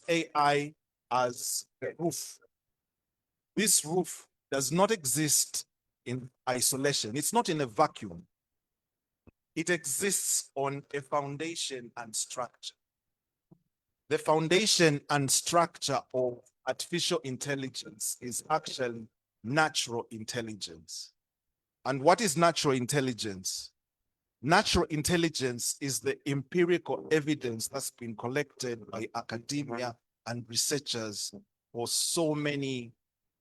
AI as a roof. This roof does not exist in isolation. It's not in a vacuum. It exists on a foundation and structure. The foundation and structure of artificial intelligence is actually natural intelligence. And what is natural intelligence? Natural intelligence is the empirical evidence that's been collected by academia and researchers for so many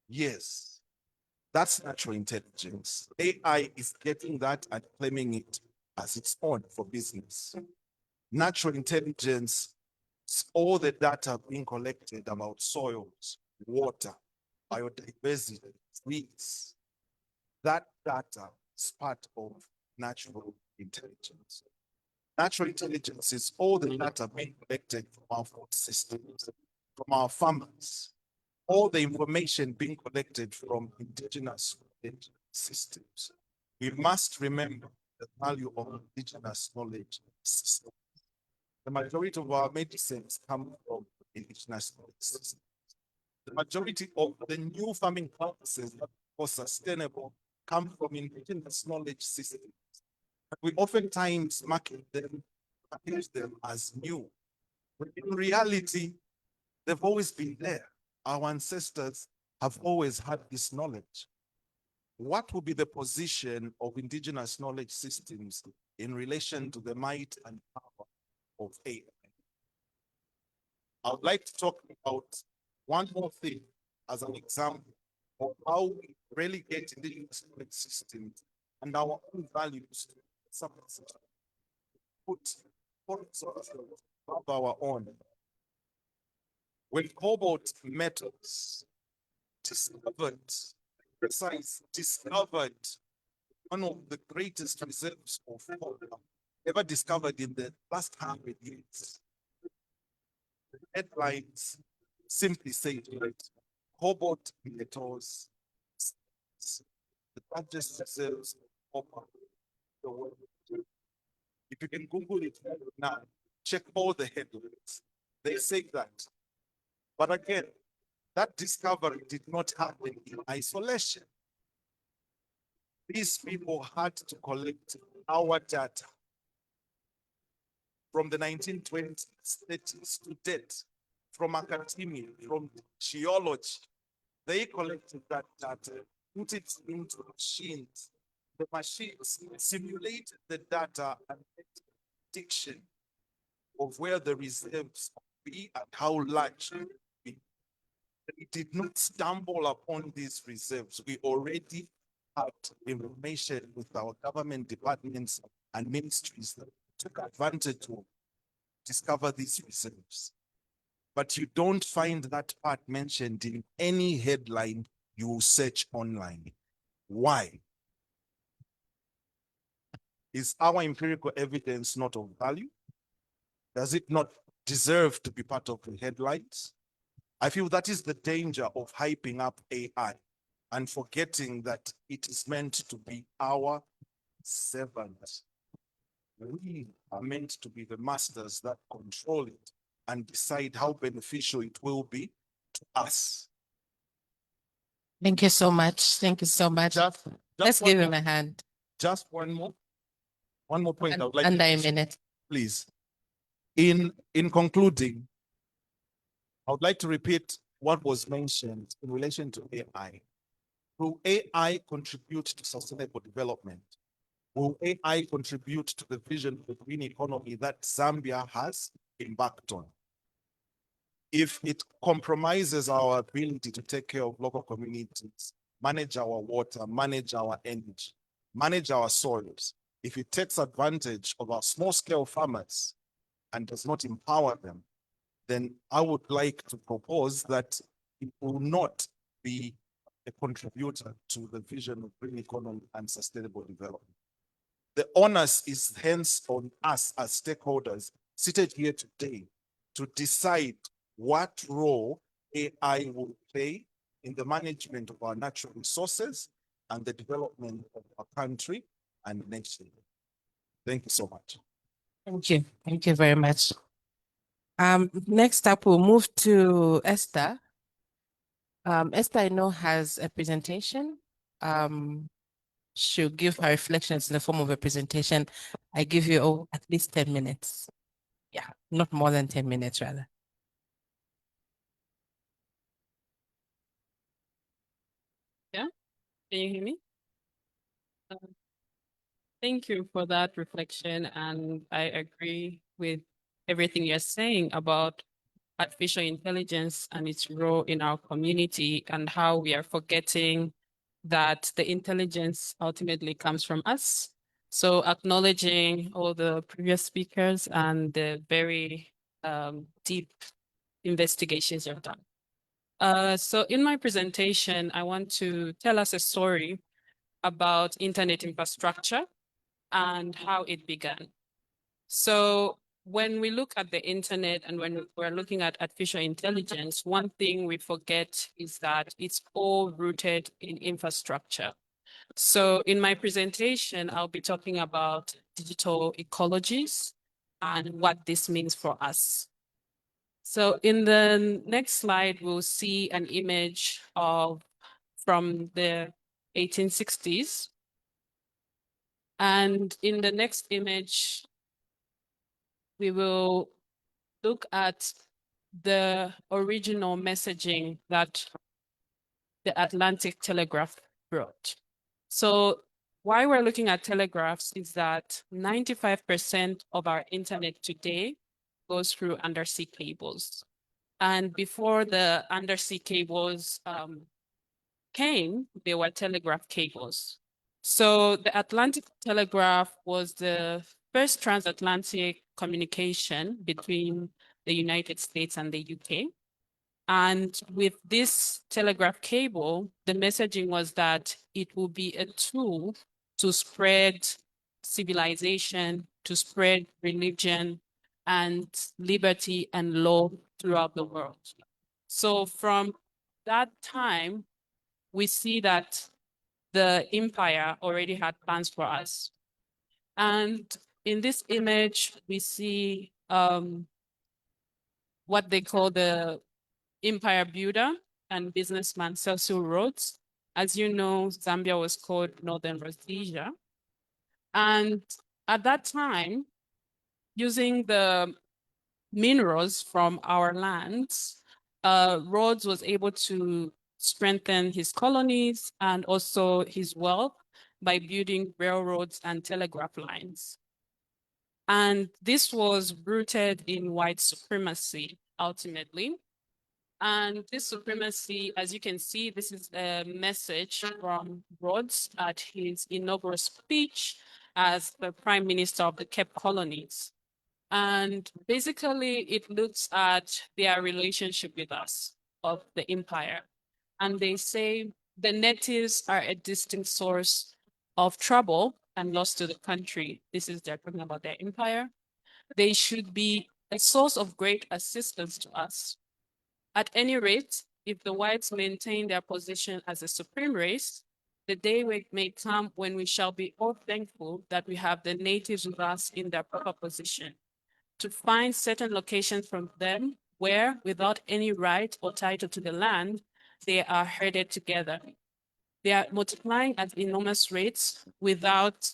years. That's natural intelligence. AI is getting that and claiming it as its own for business. Natural intelligence is all the data being collected about soils, water, biodiversity, trees. That data is part of natural intelligence. Natural intelligence is all the data being collected from our food systems, from our farmers, all the information being collected from indigenous systems. We must remember the value of indigenous knowledge systems. The majority of our medicines come from indigenous knowledge systems. The majority of the new farming practices that are sustainable come from indigenous knowledge systems. We oftentimes market them, package them as new. But in reality, they've always been there. Our ancestors have always had this knowledge. What will be the position of indigenous knowledge systems in relation to the might and power of AI? I would like to talk about one more thing as an example of how we relegate indigenous knowledge systems and our own values to put of our own. When cobalt metals discovered one of the greatest reserves of copper ever discovered in the last 100 years. The headlines simply say that cobalt metals, the largest reserves of copper in the world. If you can Google it now, check all the headlines. They say that. But again, that discovery did not happen in isolation. These people had to collect our data from the 1920s, 30s to date, from academia, from geology. They collected that data, put it into machines. The machines simulated the data and made a prediction of where the reserves will be and how large they will be. We did not stumble upon these reserves. We already had information with our government departments and ministries that took advantage to discover these reserves. But you don't find that part mentioned in any headline you search online. Why? Is our empirical evidence not of value? Does it not deserve to be part of the headlines? I feel that is the danger of hyping up AI and forgetting that it is meant to be our servant. We are meant to be the masters that control it and decide how beneficial it will be to us. Thank you so much. Thank you so much. Let's give him a hand. Just one more point I would like under to a minute. Please. In concluding, I would like to repeat what was mentioned in relation to AI. Will AI contribute to sustainable development? Will AI contribute to the vision of the green economy that Zambia has embarked on? If it compromises our ability to take care of local communities, manage our water, manage our energy, manage our soils, if it takes advantage of our small-scale farmers and does not empower them, then I would like to propose that it will not be a contributor to the vision of green economy and sustainable development. The onus is hence on us as stakeholders seated here today to decide what role AI will play in the management of our natural resources and the development of our country and nation. Thank you so much. Thank you. Thank you very much. Next up, we'll move to Esther. Esther, I know, has a presentation. She'll give her reflections in the form of a presentation. I give you at least 10 minutes. Yeah, not more than 10 minutes, rather. Yeah, can you hear me? Thank you for that reflection, and I agree with everything you're saying about artificial intelligence and its role in our community and how we are forgetting that the intelligence ultimately comes from us. So acknowledging all the previous speakers and the very deep investigations you've done. So in my presentation, I want to tell us a story about internet infrastructure and how it began. So when we look at the internet and when we're looking at artificial intelligence, one thing we forget is that it's all rooted in infrastructure. So in my presentation, I'll be talking about digital ecologies and what this means for us. So in the next slide, we'll see an image from the 1860s. And in the next image, we will look at the original messaging that the Atlantic Telegraph brought. So why we're looking at telegraphs is that 95% of our internet today goes through undersea cables. And before the undersea cables came, they were telegraph cables. So the Atlantic Telegraph was the first transatlantic communication between the United States and the UK. And with this telegraph cable, the messaging was that it will be a tool to spread civilization, to spread religion and liberty and law throughout the world. So from that time, we see that the empire already had plans for us. And in this image, we see what they call the empire builder and businessman Cecil Rhodes. As you know, Zambia was called Northern Rhodesia. And at that time, using the minerals from our lands, Rhodes was able to strengthen his colonies and also his wealth by building railroads and telegraph lines. And this was rooted in white supremacy, ultimately. And this supremacy, as you can see, this is a message from Rhodes at his inaugural speech as the Prime Minister of the Cape Colonies. And basically, it looks at their relationship with us, of the empire. And they say the natives are a distinct source of trouble and loss to the country. This is, they're talking about their empire. They should be a source of great assistance to us. At any rate, if the whites maintain their position as a supreme race, the day may come when we shall be all thankful that we have the natives with us in their proper position, to find certain locations from them where, without any right or title to the land, they are herded together. They are multiplying at enormous rates without,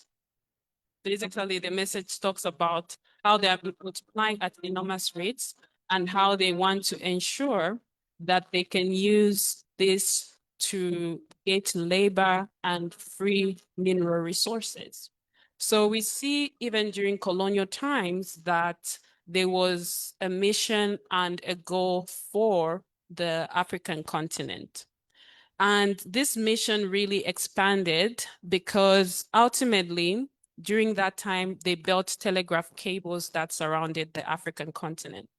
basically the message talks about how they are multiplying at enormous rates and how they want to ensure that they can use this to get labor and free mineral resources. So we see even during colonial times that there was a mission and a goal for the African continent. And this mission really expanded because ultimately, during that time, they built telegraph cables that surrounded the African continent.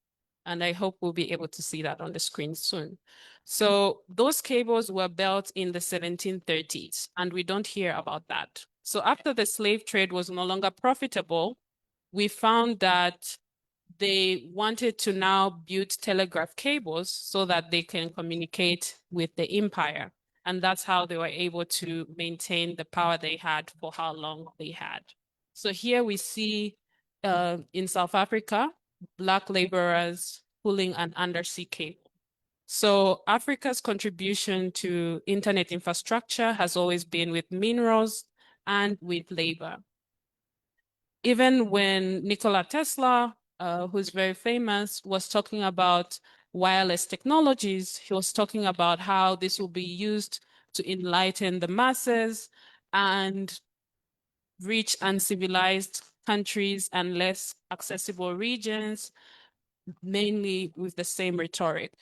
And I hope we'll be able to see that on the screen soon. So those cables were built in the 1730s, and we don't hear about that. So after the slave trade was no longer profitable, we found that they wanted to now build telegraph cables so that they can communicate with the empire. And that's how they were able to maintain the power they had for how long they had. So here we see in South Africa, Black laborers pulling an undersea cable. So Africa's contribution to internet infrastructure has always been with minerals and with labor. Even when Nikola Tesla, who's very famous, was talking about wireless technologies, he was talking about how this will be used to enlighten the masses and rich uncivilized countries and less accessible regions, mainly with the same rhetoric.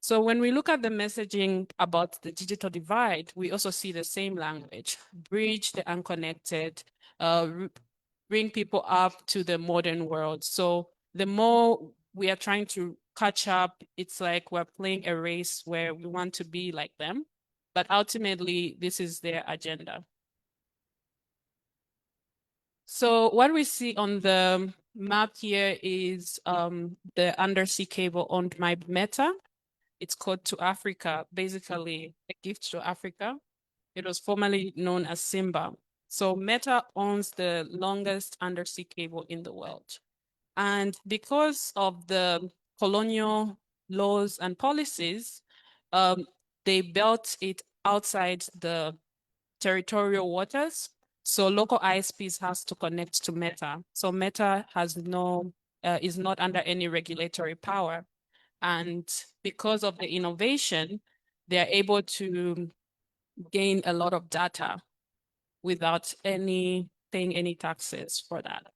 So when we look at the messaging about the digital divide, we also see the same language: bridge the unconnected, bring people up to the modern world. So the more we are trying to catch up, it's like we're playing a race where we want to be like them, but ultimately this is their agenda. So what we see on the map here is the undersea cable owned by Meta. It's called To Africa, basically a gift to Africa. It was formerly known as Simba. So Meta owns the longest undersea cable in the world. And because of the colonial laws and policies, they built it outside the territorial waters. So local ISPs has to connect to Meta. So Meta has is not under any regulatory power. And because of the innovation, they are able to gain a lot of data without paying any taxes for that.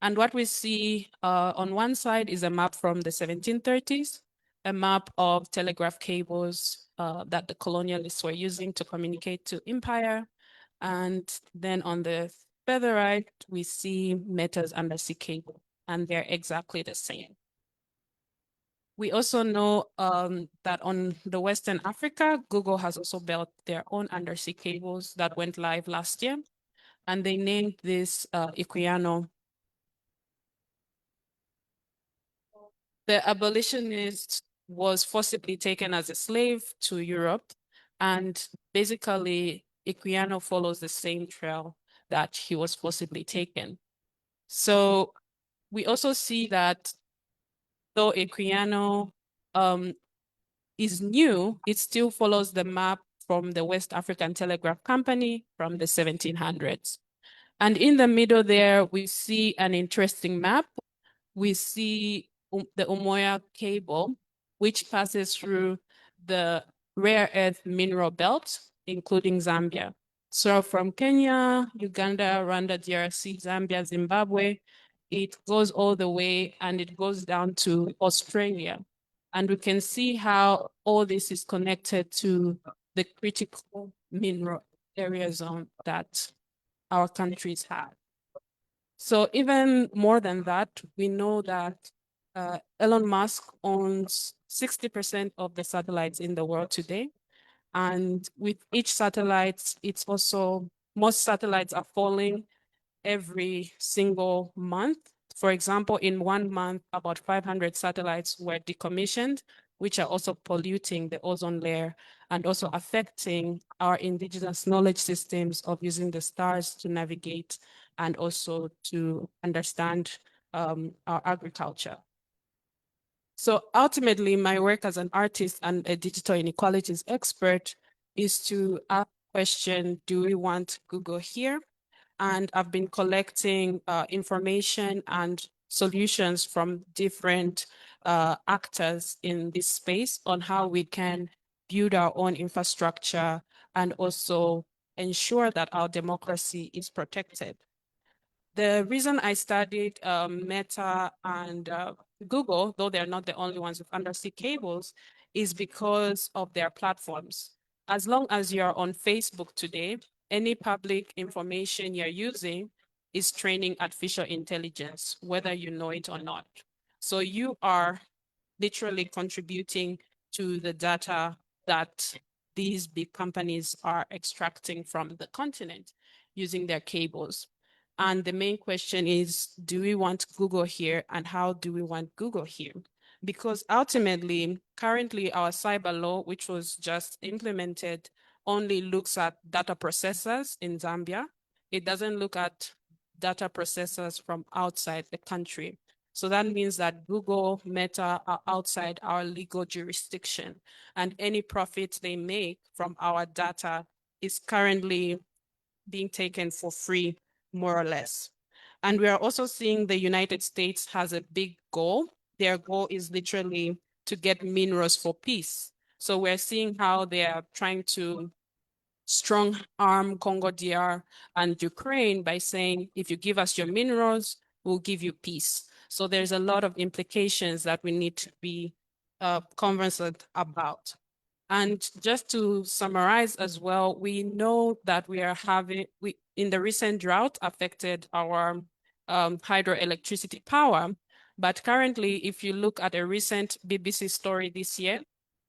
And what we see on one side is a map from the 1730s, a map of telegraph cables that the colonialists were using to communicate to empire. And then on the further right, we see Meta's undersea cable, and they're exactly the same. We also know that on the Western Africa, Google has also built their own undersea cables that went live last year, and they named this Equiano. The abolitionist was forcibly taken as a slave to Europe, and basically Equiano follows the same trail that he was forcibly taken. So we also see that though Equiano is new, it still follows the map from the West African Telegraph Company from the 1700s. And in the middle there, we see an interesting map. We see the Umoya cable, which passes through the rare earth mineral belt, including Zambia. So from Kenya, Uganda, Rwanda, DRC, Zambia, Zimbabwe, it goes all the way and it goes down to Australia. And we can see how all this is connected to the critical mineral area zone that our countries have. So even more than that, we know that Elon Musk owns 60% of the satellites in the world today. And with each satellite, it's also, most satellites are falling every single month. For example, in 1 month, about 500 satellites were decommissioned, which are also polluting the ozone layer and also affecting our indigenous knowledge systems of using the stars to navigate and also to understand our agriculture. So ultimately, my work as an artist and a digital inequalities expert is to ask the question, do we want Google here? And I've been collecting information and solutions from different actors in this space on how we can build our own infrastructure and also ensure that our democracy is protected. The reason I studied Meta and Google, though they're not the only ones with undersea cables, is because of their platforms. As long as you're on Facebook today, any public information you're using is training artificial intelligence, whether you know it or not. So you are literally contributing to the data that these big companies are extracting from the continent using their cables. And the main question is, do we want Google here and how do we want Google here? Because ultimately, currently our cyber law, which was just implemented, only looks at data processors in Zambia. It doesn't look at data processors from outside the country. So that means that Google, Meta are outside our legal jurisdiction, and any profit they make from our data is currently being taken for free, more or less. And we are also seeing the United States has a big goal. Their goal is literally to get minerals for peace. So we're seeing how they are trying to strong arm Congo DR and Ukraine by saying, if you give us your minerals, we'll give you peace. So there's a lot of implications that we need to be conversant about. And just to summarize as well, we know that we are having, in the recent drought affected our hydroelectricity power. But currently, if you look at a recent BBC story this year,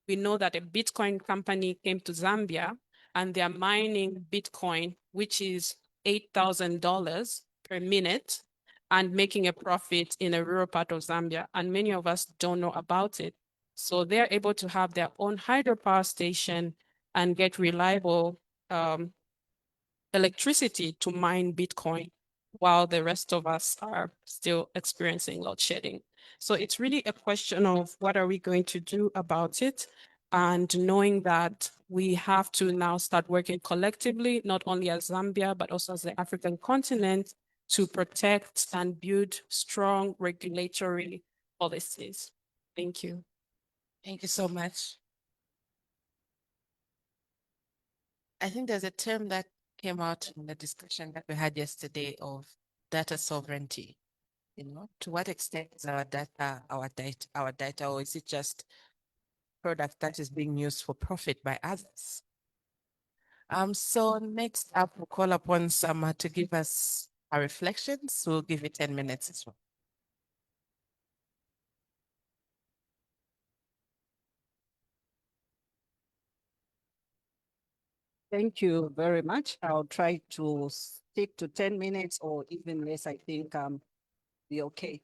we know that a Bitcoin company came to Zambia and they are mining Bitcoin, which is $8,000 per minute, and making a profit in a rural part of Zambia. And many of us don't know about it. So they're able to have their own hydropower station and get reliable electricity to mine Bitcoin, while the rest of us are still experiencing load shedding. So it's really a question of what are we going to do about it, and knowing that we have to now start working collectively, not only as Zambia, but also as the African continent, to protect and build strong regulatory policies. Thank you. Thank you so much. I think there's a term that came out in the discussion that we had yesterday of data sovereignty. You know, to what extent is our data, or is it just product that is being used for profit by others? So next up, we'll call upon Nsama to give us our reflections. We'll give you 10 minutes as well. Thank you very much. I'll try to stick to 10 minutes or even less, I think be okay.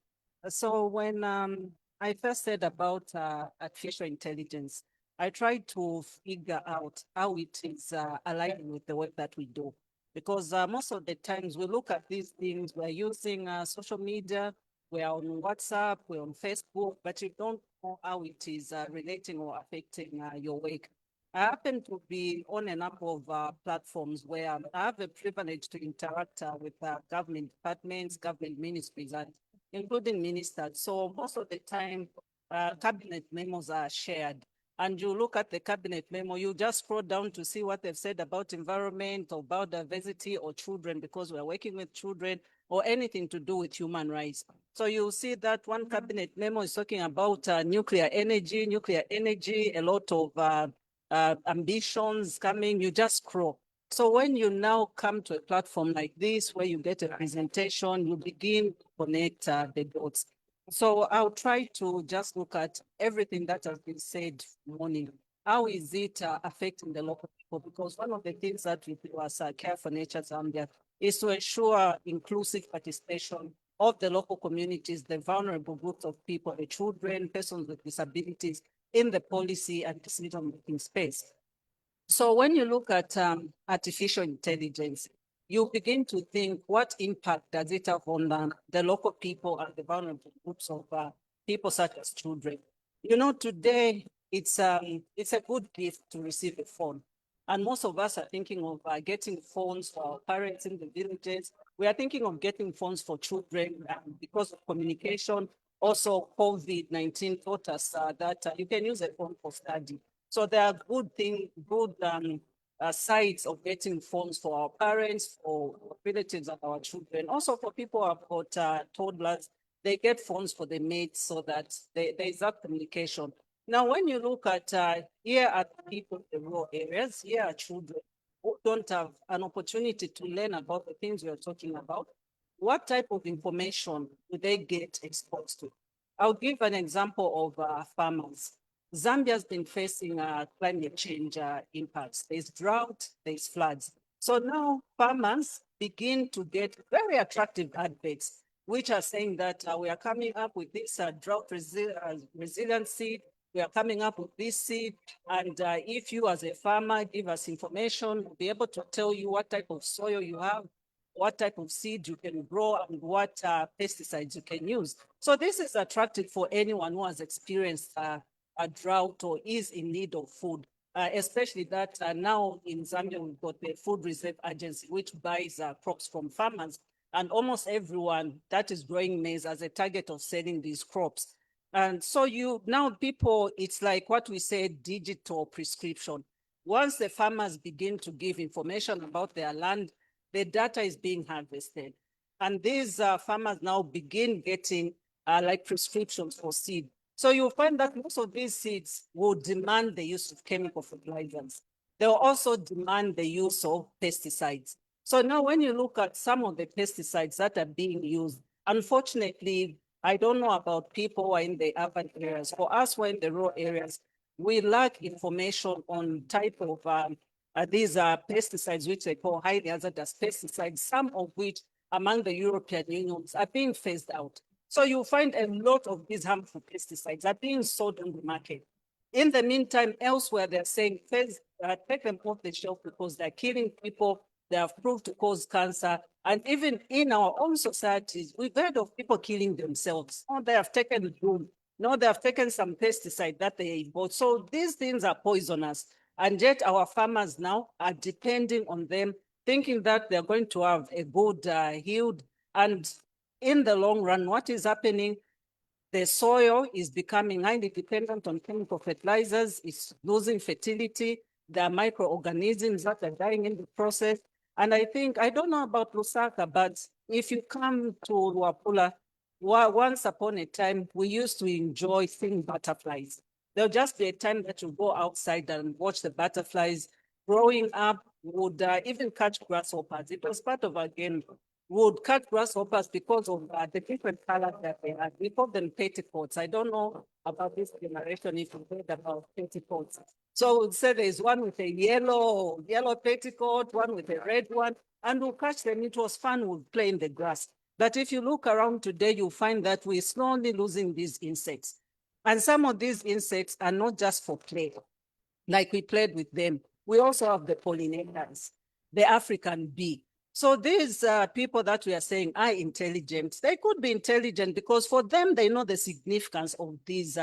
So when I first said about artificial intelligence, I tried to figure out how it is aligning with the work that we do. Because most of the times we look at these things, we're using social media, we're on WhatsApp, we're on Facebook, but you don't know how it is relating or affecting your work. I happen to be on a number of platforms where I have a privilege to interact with government departments, government ministries, and including ministers. So most of the time, cabinet memos are shared. And you look at the cabinet memo, you just scroll down to see what they've said about environment or biodiversity or children, because we're working with children, or anything to do with human rights. So you'll see that one cabinet memo is talking about nuclear energy, a lot of ambitions coming, you just scroll. So when you now come to a platform like this, where you get a presentation, you begin to connect the dots. So I'll try to just look at everything that has been said morning. How is it affecting the local people? Because one of the things that we do as Care for Nature Zambia is to ensure inclusive participation of the local communities, the vulnerable groups of people, the children, persons with disabilities, in the policy and decision-making space. So when you look at artificial intelligence, you begin to think, what impact does it have on the local people and the vulnerable groups of people such as children? You know, today it's a good gift to receive a phone. And most of us are thinking of getting phones for our parents in the villages. We are thinking of getting phones for children because of communication. Also, COVID-19 taught us that you can use a phone for study. So there are good sides of getting phones for our parents, for relatives and our children. Also for people who have got toddlers, they get phones for the mates so that there is that communication. Now, when you look at here are people in the rural areas, here are children who don't have an opportunity to learn about the things we are talking about. What type of information do they get exposed to? I'll give an example of farmers. Zambia has been facing climate change impacts. There's drought, there's floods. So now farmers begin to get very attractive adverts, which are saying that we are coming up with this drought resilient seed. We are coming up with this seed. And if you as a farmer give us information, we'll be able to tell you what type of soil you have, what type of seed you can grow and what pesticides you can use. So this is attractive for anyone who has experienced a drought or is in need of food, especially that now in Zambia, we've got the Food Reserve Agency, which buys crops from farmers. And almost everyone that is growing maize as a target of selling these crops. And so now people, it's like what we say, digital prescription. Once the farmers begin to give information about their land, the data is being harvested. And these farmers now begin getting like prescriptions for seed. So you'll find that most of these seeds will demand the use of chemical fertilizers. They'll also demand the use of pesticides. So now when you look at some of the pesticides that are being used, unfortunately, I don't know about people who are in the urban areas. For us, who are in the rural areas, we lack information on type of these pesticides, which they call highly hazardous pesticides, some of which among the European Union are being phased out. So you'll find a lot of these harmful pesticides are being sold on the market. In the meantime, elsewhere, they're saying, take them off the shelf because they're killing people. They have proved to cause cancer. And even in our own societies, we've heard of people killing themselves. Or they have taken doom. No, they have taken some pesticide that they bought. So these things are poisonous. And yet our farmers now are depending on them, thinking that they're going to have a good yield. And in the long run, what is happening? The soil is becoming highly dependent on chemical fertilizers. It's losing fertility. There are microorganisms that are dying in the process. And I think, I don't know about Lusaka, but if you come to Luapula, once upon a time, we used to enjoy seeing butterflies. There'll just be a time that you go outside and watch the butterflies. Growing up, would even catch grasshoppers. It was part of our game. Would catch grasshoppers because of the different colors that they had. We call them petticoats. I don't know about this generation if you've heard about petticoats. So we'd say there's one with a yellow petticoat, one with a red one, and we'll catch them. It was fun. We'll play in the grass. But if you look around today, you'll find that we're slowly losing these insects. And some of these insects are not just for play, like we played with them. We also have the pollinators, the African bee. So these people that we are saying are intelligent, they could be intelligent because for them, they know the significance of these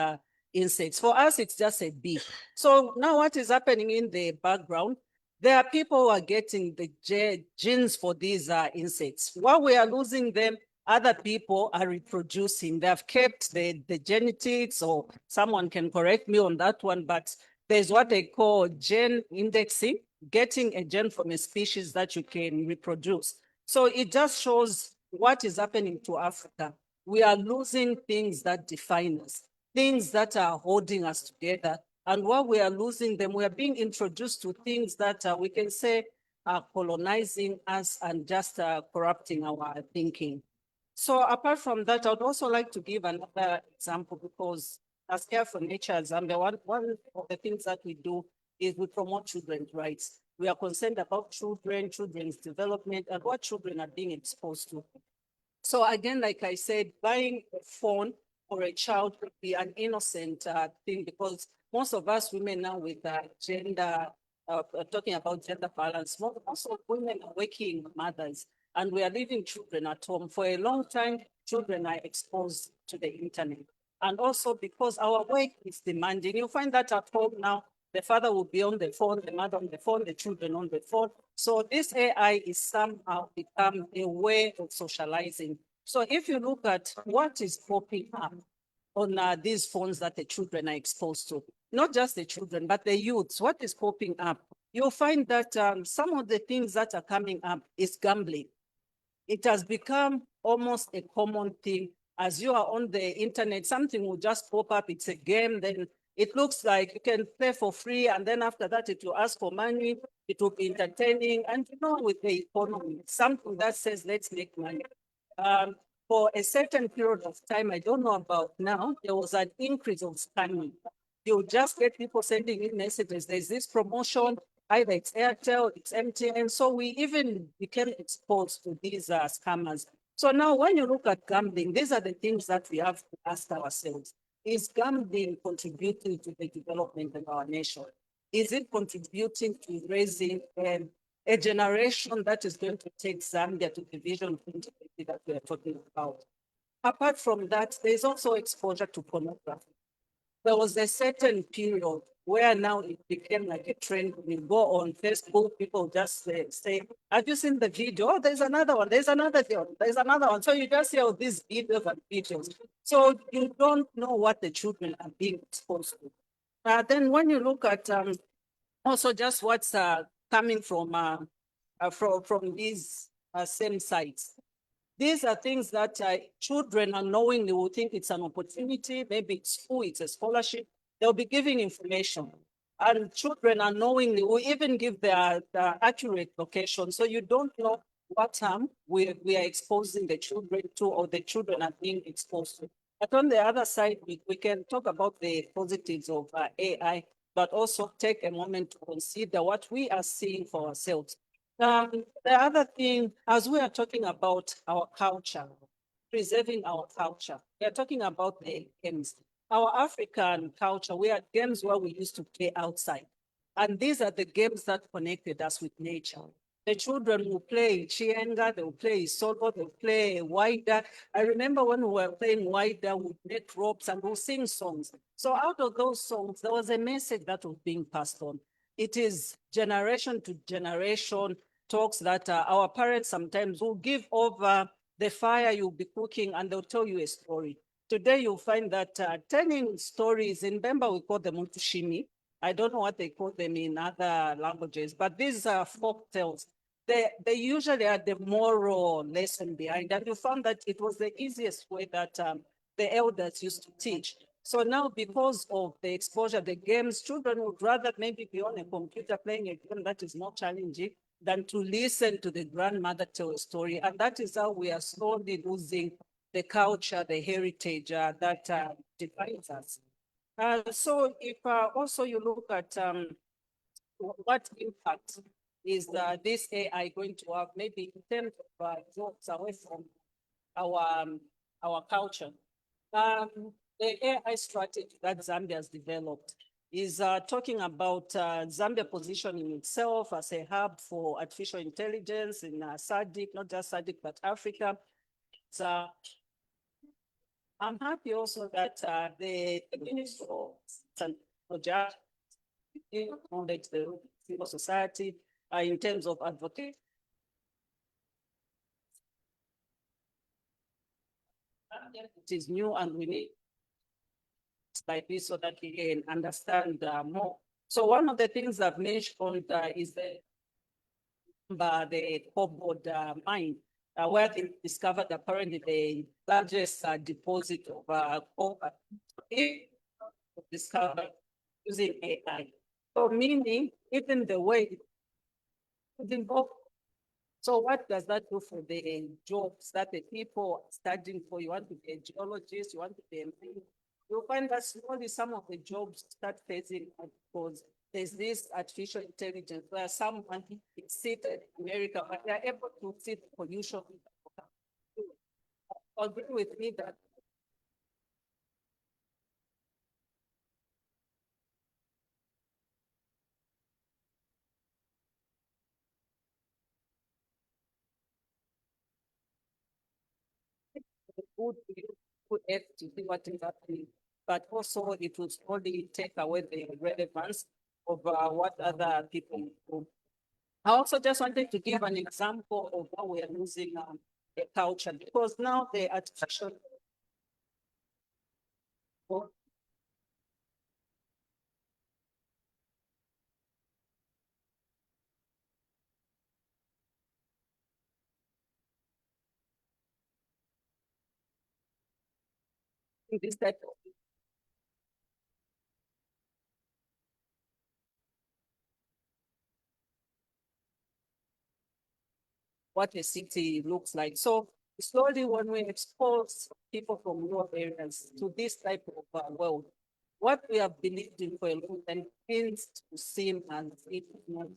insects. For us, it's just a bee. So now what is happening in the background? There are people who are getting the genes for these insects. While we are losing them, other people are reproducing. They have kept the genetics, or someone can correct me on that one, but there's what they call gene indexing, getting a gene from a species that you can reproduce. So it just shows what is happening to Africa. We are losing things that define us, things that are holding us together. And while we are losing them, we are being introduced to things that we can say are colonizing us and just corrupting our thinking. So apart from that, I would also like to give another example, because as Care for Nature Zambia, one of the things that we do is we promote children's rights. We are concerned about children, children's development, and what children are being exposed to. So again, like I said, buying a phone for a child could be an innocent thing, because most of us women now with gender, talking about gender balance, most of women are working mothers, and we are leaving children at home. For a long time, children are exposed to the internet. And also because our work is demanding, you find that at home now, the father will be on the phone, the mother on the phone, the children on the phone. So this AI is somehow become a way of socializing. So if you look at what is popping up on these phones that the children are exposed to, not just the children, but the youths, what is popping up? You'll find that some of the things that are coming up is gambling. It has become almost a common thing. As you are on the internet, something will just pop up. It's a game. Then it looks like you can play for free. And then after that, it will ask for money. It will be entertaining. And you know, with the economy, something that says, let's make money. For a certain period of time, I don't know about now, there was an increase of scamming. You just get people sending in messages. There's this promotion, either it's Airtel, it's MTN. So we even became exposed to these scammers. So now when you look at gambling, these are the things that we have to ask ourselves. Is gambling contributing to the development of our nation? Is it contributing to raising a generation that is going to take Zambia to the vision 2050 that we are talking about. Apart from that, there's also exposure to pornography. There was a certain period where now it became like a trend. We go on Facebook, people just say, have you seen the video? Oh, there's another one, there's another one, there's another one. So you just see all these videos and videos. So you don't know what the children are being exposed to. Then when you look at also just what's coming from these same sites, these are things that children unknowingly will think it's an opportunity, maybe it's school, it's a scholarship. They'll be giving information. And children unknowingly will even give their accurate location. So you don't know what we are exposing the children to, or the children are being exposed to. But on the other side, we can talk about the positives of AI, but also take a moment to consider what we are seeing for ourselves. The other thing, as we are talking about our culture, preserving our culture, we are talking about the games. Our African culture, we had games where we used to play outside. And these are the games that connected us with nature. The children will play chienga, they will play solo, they will play wider. I remember when we were playing wider, we make ropes and we'll sing songs. So out of those songs, there was a message that was being passed on. It is generation to generation talks that our parents sometimes will give over the fire you'll be cooking and they'll tell you a story. Today you'll find that telling stories, in Bemba we call them Untushimi. I don't know what they call them in other languages, but these are folk tales. They usually are the moral lesson behind, and you found that it was the easiest way that the elders used to teach. So now, because of the exposure, the games, children would rather maybe be on a computer playing a game that is more challenging than to listen to the grandmother tell a story. And that is how we are slowly losing the culture, the heritage that defines us. So if also you look at what impact is this AI going to have, maybe in terms of jobs away from our culture. The AI strategy that Zambia has developed is talking about Zambia positioning itself as a hub for artificial intelligence in SADC, not just SADC, but Africa. So I'm happy also that the Ministry of Project acknowledge the civil society in terms of advocacy. It is new and we need like this so that we can understand more. So one of the things I've mentioned is the cobalt mine, where they discovered apparently the largest deposit of copper discovered using AI. So meaning even the way it involved. So what does that do for the jobs that the people are studying for? You want to be a geologist, you want to be a miner. You'll find that slowly some of the jobs start phasing out because there's this artificial intelligence where someone is seated in America, but they're able to see the pollution. Agree with me that good to see what is happening, but also it will only take away the relevance of what other people do. I also just wanted to give an example of how we are losing the culture, because now the artificial this type of what a city looks like. So slowly when we expose people from rural areas to this type of world, what we have believed in for a long time begins to seem as if it's not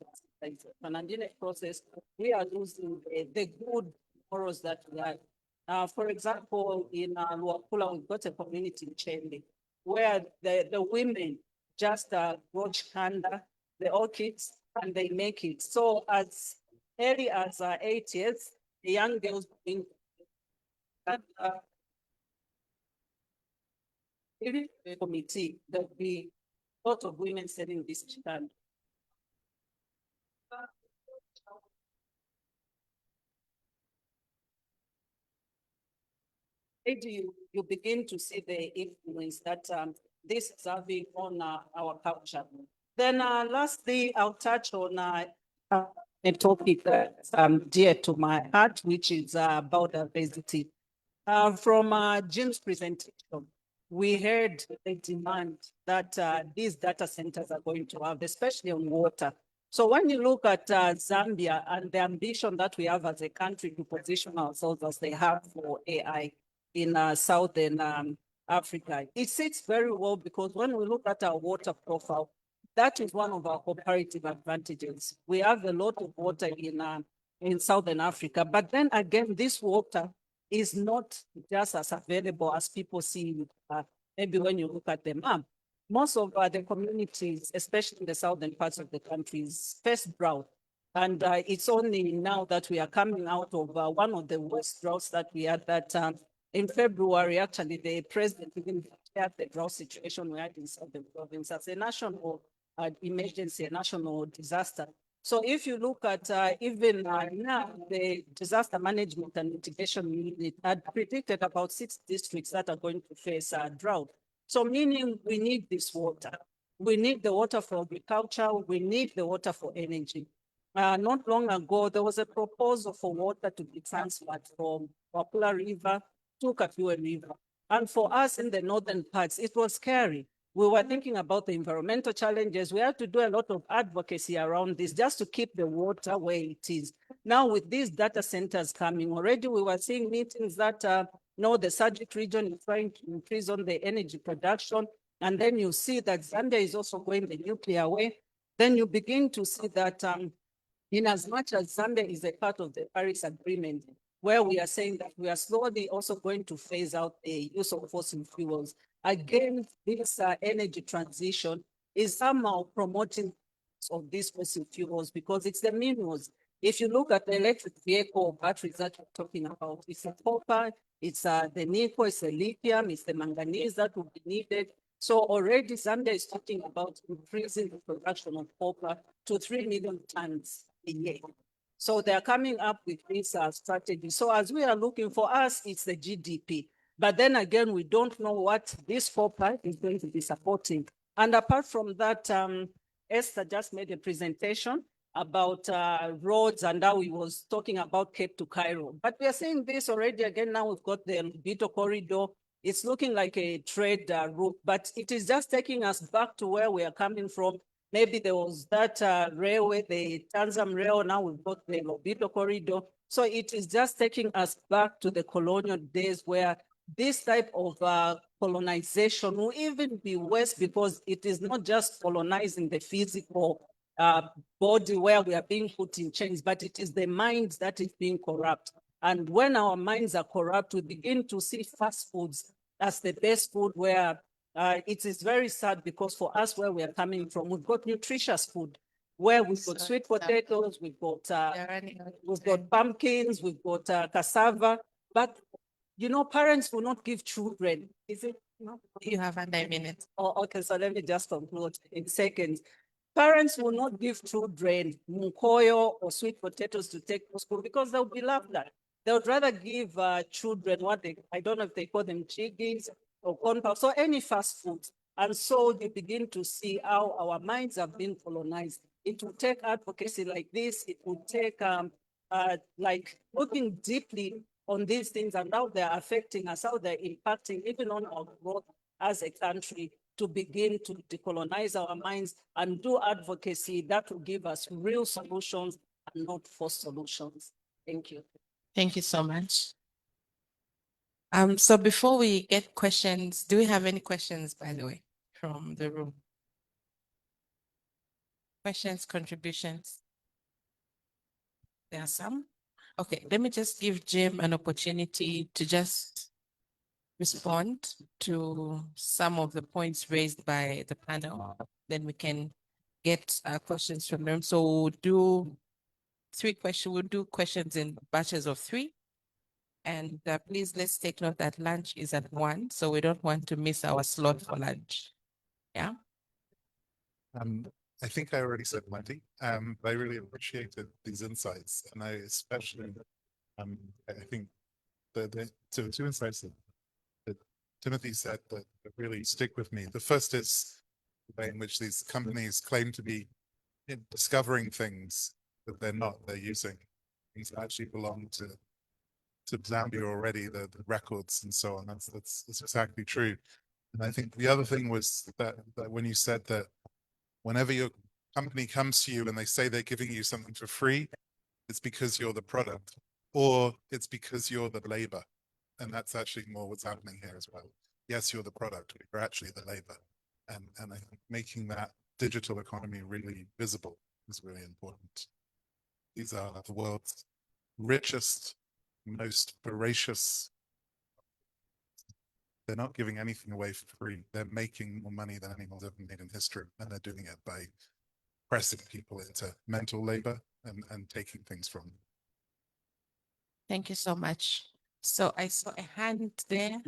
like an in a process, we are losing the good morals that we have. For example, in Luakula, we've got a community in Chende where the women just watch Kanda, the orchids, and they make it. So as early as 8 years, the young girls being that in the committee, there'll be a lot of women setting this stand. You begin to see the influence that this is having on our culture. Then lastly, I'll touch on a topic that's dear to my heart, which is biodiversity. From Jim's presentation, we heard the demand that these data centers are going to have, especially on water. So when you look at Zambia and the ambition that we have as a country to position ourselves as they have for AI in Southern Africa, it sits very well because when we look at our water profile, that is one of our comparative advantages. We have a lot of water in Southern Africa, but then again, this water is not just as available as people see maybe when you look at the map. Most of the communities, especially in the southern parts of the country, is first drought. And it's only now that we are coming out of one of the worst droughts that we had that in February, actually, the president even declared the drought situation we had in southern province as a national emergency, a national disaster. So if you look at even now, the disaster management and mitigation unit had predicted about 6 districts that are going to face a drought. So meaning we need this water. We need the water for agriculture. We need the water for energy. Not long ago, there was a proposal for water to be transferred from Wapula River to Kafue River. And for us in the northern parts, it was scary. We were thinking about the environmental challenges. We had to do a lot of advocacy around this just to keep the water where it is. Now with these data centers coming, already we were seeing meetings that the Sajik region is trying to increase on the energy production. And then you see that Zambia is also going the nuclear way. Then you begin to see that in as much as Zambia is a part of the Paris Agreement, where we are saying that we are slowly also going to phase out the use of fossil fuels. Again, this energy transition is somehow promoting of these fossil fuels because it's the minerals. If you look at the electric vehicle batteries that we're talking about, it's the copper, it's the nickel, it's the lithium, it's the manganese that will be needed. So already Zambia is talking about increasing the production of copper to 3 million tons a year. So they're coming up with this strategy. So as we are looking for us, it's the GDP. But then again, we don't know what this copper is going to be supporting. And apart from that, Esther just made a presentation about roads and how he was talking about Cape to Cairo. But we are seeing this already again. Now we've got the Lubito corridor. It's looking like a trade route, but it is just taking us back to where we are coming from. Maybe there was that railway, the Tanzam rail, now we've got the Lubito corridor. So it is just taking us back to the colonial days where this type of colonization will even be worse because it is not just colonizing the physical body where we are being put in chains, but it is the minds that is being corrupt. And when our minds are corrupt, we begin to see fast foods as the best food where it is very sad because for us where we are coming from, we've got nutritious food where we've got sweet potatoes, we've got pumpkins, we've got cassava, but parents will not give children. Is it? No? You have under a minute. Oh, okay, so let me just conclude in seconds. Parents will not give children mukoyo or sweet potatoes to take to school because they'll be laughed at. They would rather give children I don't know if they call them chiggies or corn puffs or any fast food. And so you begin to see how our minds have been colonized. It will take advocacy like this. It will take like looking deeply on these things and how they're affecting us, how they're impacting even on our growth as a country to begin to decolonize our minds and do advocacy that will give us real solutions and not false solutions. Thank you. Thank you so much. So before we get questions, do we have any questions, by the way, from the room? Questions, contributions? There are some. Okay, let me just give Jim an opportunity to just respond to some of the points raised by the panel. Then we can get questions from them. So we'll do we'll do questions in batches of 3. And please, let's take note that lunch is at 1, so we don't want to miss our slot for lunch. Yeah. I think I already said plenty, but I really appreciated these insights, and I especially, I think the two insights that Timothy said that really stick with me. The first is the way in which these companies claim to be discovering things that they're not. They're using things that actually belong to Zambia already, the records and so on. That's exactly true. And I think the other thing was that when you said that whenever your company comes to you and they say they're giving you something for free, it's because you're the product, or it's because you're the labor. And that's actually more what's happening here as well. Yes, you're the product, but you're actually the labor. And I think making that digital economy really visible is really important. These are the world's richest, most voracious. They're not giving anything away for free. They're making more money than anyone's ever made in history. And they're doing it by pressing people into mental labor and taking things from them. Thank you so much. So I saw a hand there.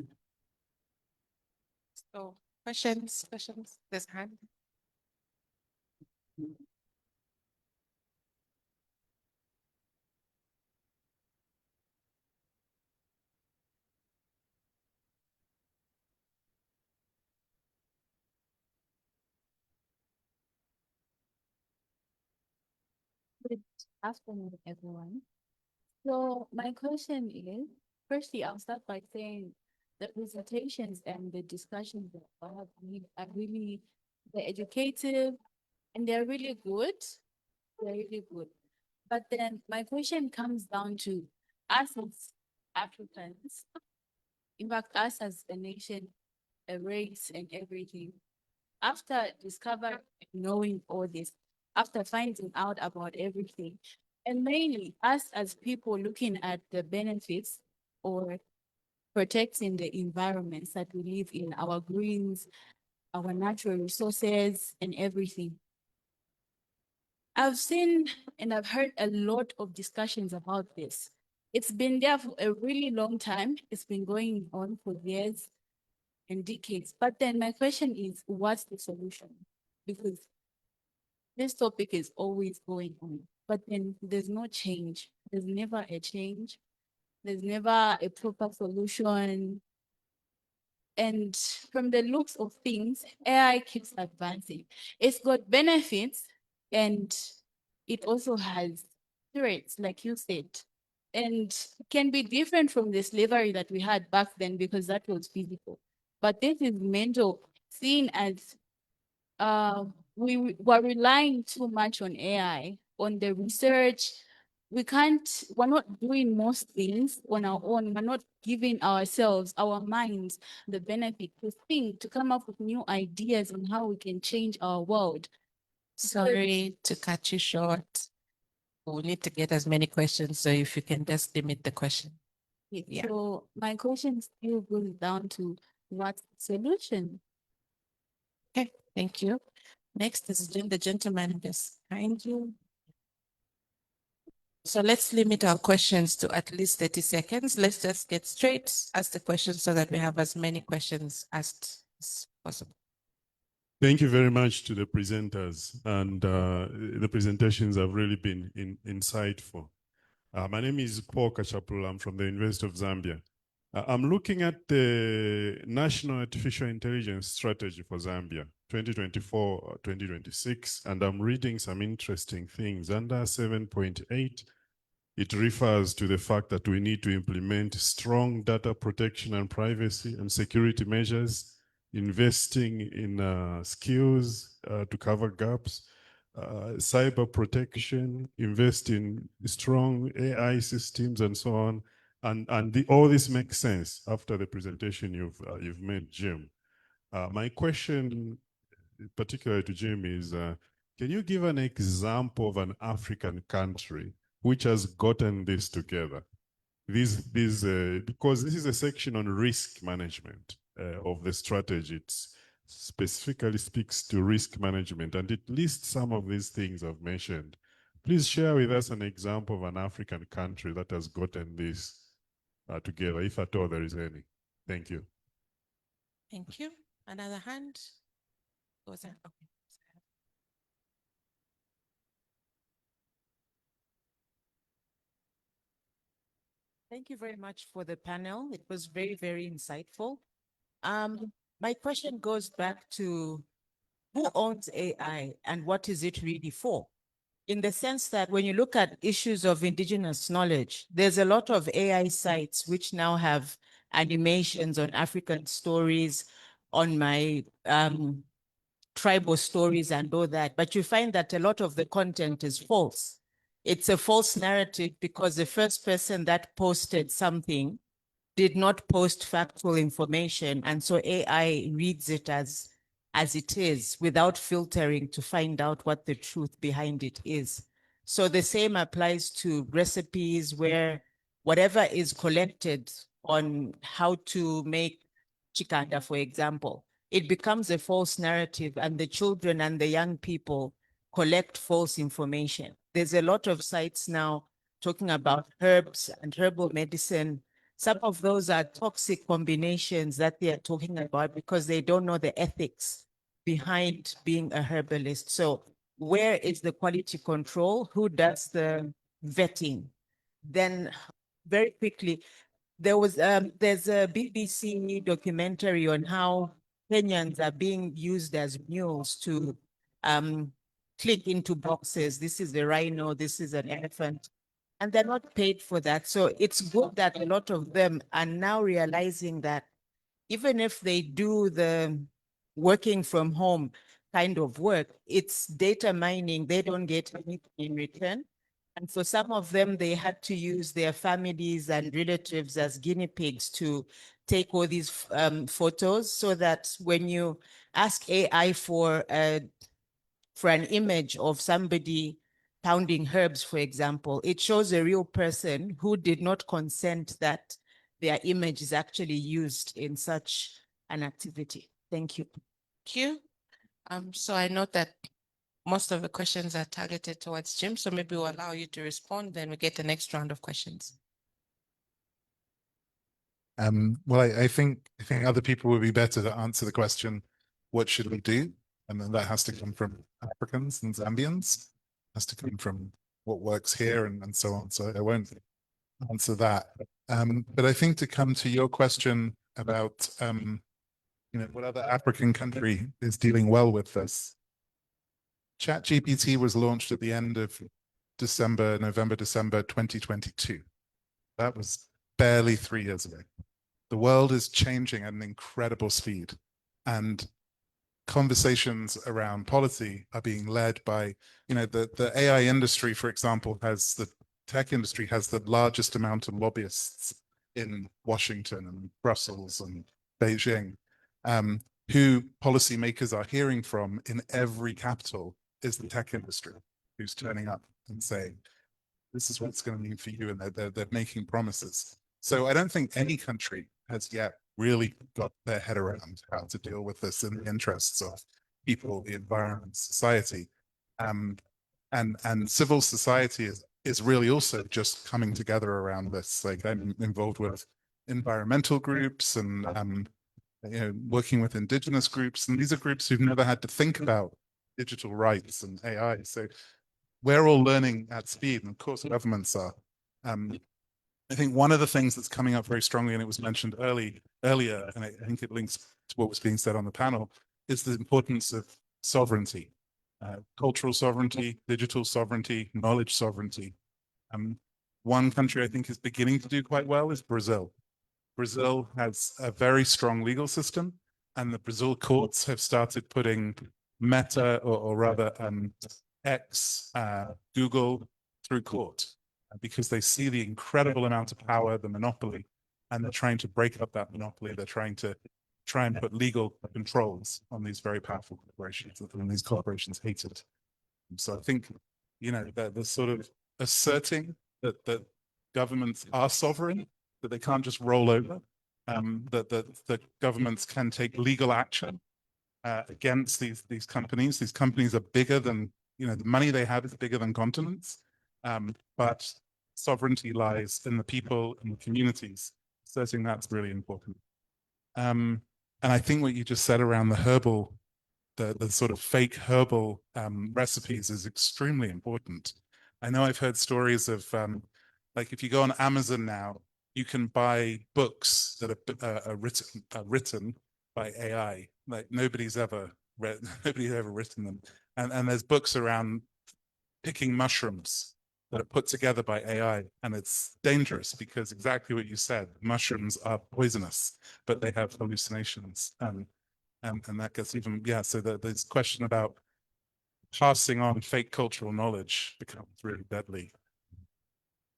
So questions, there's a hand. Good afternoon, everyone. So my question is, firstly, I'll start by saying the presentations and the discussions that I have are really, they're educative and they're really good. They're really good. But then my question comes down to us as Africans, in fact, us as a nation, a race and everything. After discovering, knowing all this, after finding out about everything, and mainly us as people looking at the benefits or protecting the environments that we live in, our greens, our natural resources and everything. I've seen and I've heard a lot of discussions about this. It's been there for a really long time. It's been going on for years and decades. But then my question is, what's the solution? Because this topic is always going on, but then there's no change. There's never a change. There's never a proper solution. And from the looks of things, AI keeps advancing. It's got benefits and it also has threats, like you said, and can be different from the slavery that we had back then because that was physical. But this is mental, seen as we were relying too much on AI, on the research. We're not doing most things on our own. We're not giving ourselves, our minds, the benefit to think, to come up with new ideas on how we can change our world. Sorry to cut you short. We need to get as many questions, so if you can just limit the question. Yeah. So my question still goes down to what's the solution? Okay, thank you. Next is the gentleman just behind you. So let's limit our questions to at least 30 seconds. Let's just get straight, ask the questions so that we have as many questions asked as possible. Thank you very much to the presenters, and the presentations have really been insightful. My name is Paul Kachapul. I'm from the University of Zambia. I'm looking at the National Artificial Intelligence Strategy for Zambia, 2024-2026, and I'm reading some interesting things. Under 7.8, it refers to the fact that we need to implement strong data protection and privacy and security measures, investing in skills to cover gaps, cyber protection, invest in strong AI systems and so on. And all this makes sense after the presentation you've made, Jim. My question, particularly to Jim, is can you give an example of an African country which has gotten this together? Because this is a section on risk management of the strategy. It's specifically speaks to risk management, and it lists some of these things I've mentioned. Please share with us an example of an African country that has gotten this together, if at all there is any. Thank you. Thank you. Another hand? Was that? Okay. Thank you very much for the panel. It was very, very insightful. My question goes back to who owns AI and what is it really for? In the sense that when you look at issues of indigenous knowledge, there's a lot of AI sites which now have animations on African stories, on my tribal stories and all that, but you find that a lot of the content is false. It's a false narrative because the first person that posted something did not post factual information. And so AI reads it as it is without filtering to find out what the truth behind it is. So the same applies to recipes where whatever is collected on how to make chikanda, for example, it becomes a false narrative and the children and the young people collect false information. There's a lot of sites now talking about herbs and herbal medicine. Some of those are toxic combinations that they are talking about because they don't know the ethics behind being a herbalist. So where is the quality control? Who does the vetting? Then very quickly, there's a BBC documentary on how Kenyans are being used as mules to click into boxes. This is a rhino, this is an elephant, and they're not paid for that. So it's good that a lot of them are now realizing that even if they do the working from home kind of work, it's data mining. They don't get anything in return. And for some of them, they had to use their families and relatives as guinea pigs to take all these photos so that when you ask AI for an image of somebody pounding herbs, for example, it shows a real person who did not consent that their image is actually used in such an activity. Thank you. Thank you. So I note that most of the questions are targeted towards Jim, so maybe we'll allow you to respond, then we get the next round of questions. Well, I think other people would be better to answer the question, what should we do? And then that has to come from Africans and Zambians, has to come from what works here and so on. So I won't answer that. But I think to come to your question about, what other African country is dealing well with this. ChatGPT was launched at the end of November, December 2022. That was barely 3 years ago. The world is changing at an incredible speed, and conversations around policy are being led by, the AI industry, for example, the tech industry has the largest amount of lobbyists in Washington and Brussels and Beijing, who policymakers are hearing from in every capital is the tech industry, who's turning up and saying, this is what it's going to mean for you, and they're making promises. So I don't think any country has yet really got their head around how to deal with this in the interests of people, the environment, society. And civil society is really also just coming together around this. Like, I'm involved with environmental groups and working with indigenous groups, and these are groups who've never had to think about digital rights and AI. So we're all learning at speed, and of course governments are. I think one of the things that's coming up very strongly, and it was mentioned earlier, and I think it links to what was being said on the panel, is the importance of sovereignty, cultural sovereignty, digital sovereignty, knowledge sovereignty. One country I think is beginning to do quite well is Brazil. Brazil has a very strong legal system, and the Brazil courts have started putting Meta, or rather X, Google, through court, because they see the incredible amount of power, the monopoly, and they're trying to break up that monopoly. They're trying and put legal controls on these very powerful corporations, and these corporations hate it. So I think, the sort of asserting that governments are sovereign, that they can't just roll over, that governments can take legal action against these companies. These companies are bigger than, the money they have is bigger than continents, but sovereignty lies in the people and the communities. So I think that's really important. And I think what you just said around the herbal, the sort of fake herbal recipes is extremely important. I know I've heard stories of like if you go on Amazon now, you can buy books that are written by AI. Like nobody's ever written them. And there's books around picking mushrooms that are put together by AI. And it's dangerous because exactly what you said, mushrooms are poisonous, but they have hallucinations. And that gets even, so this question about passing on fake cultural knowledge becomes really deadly.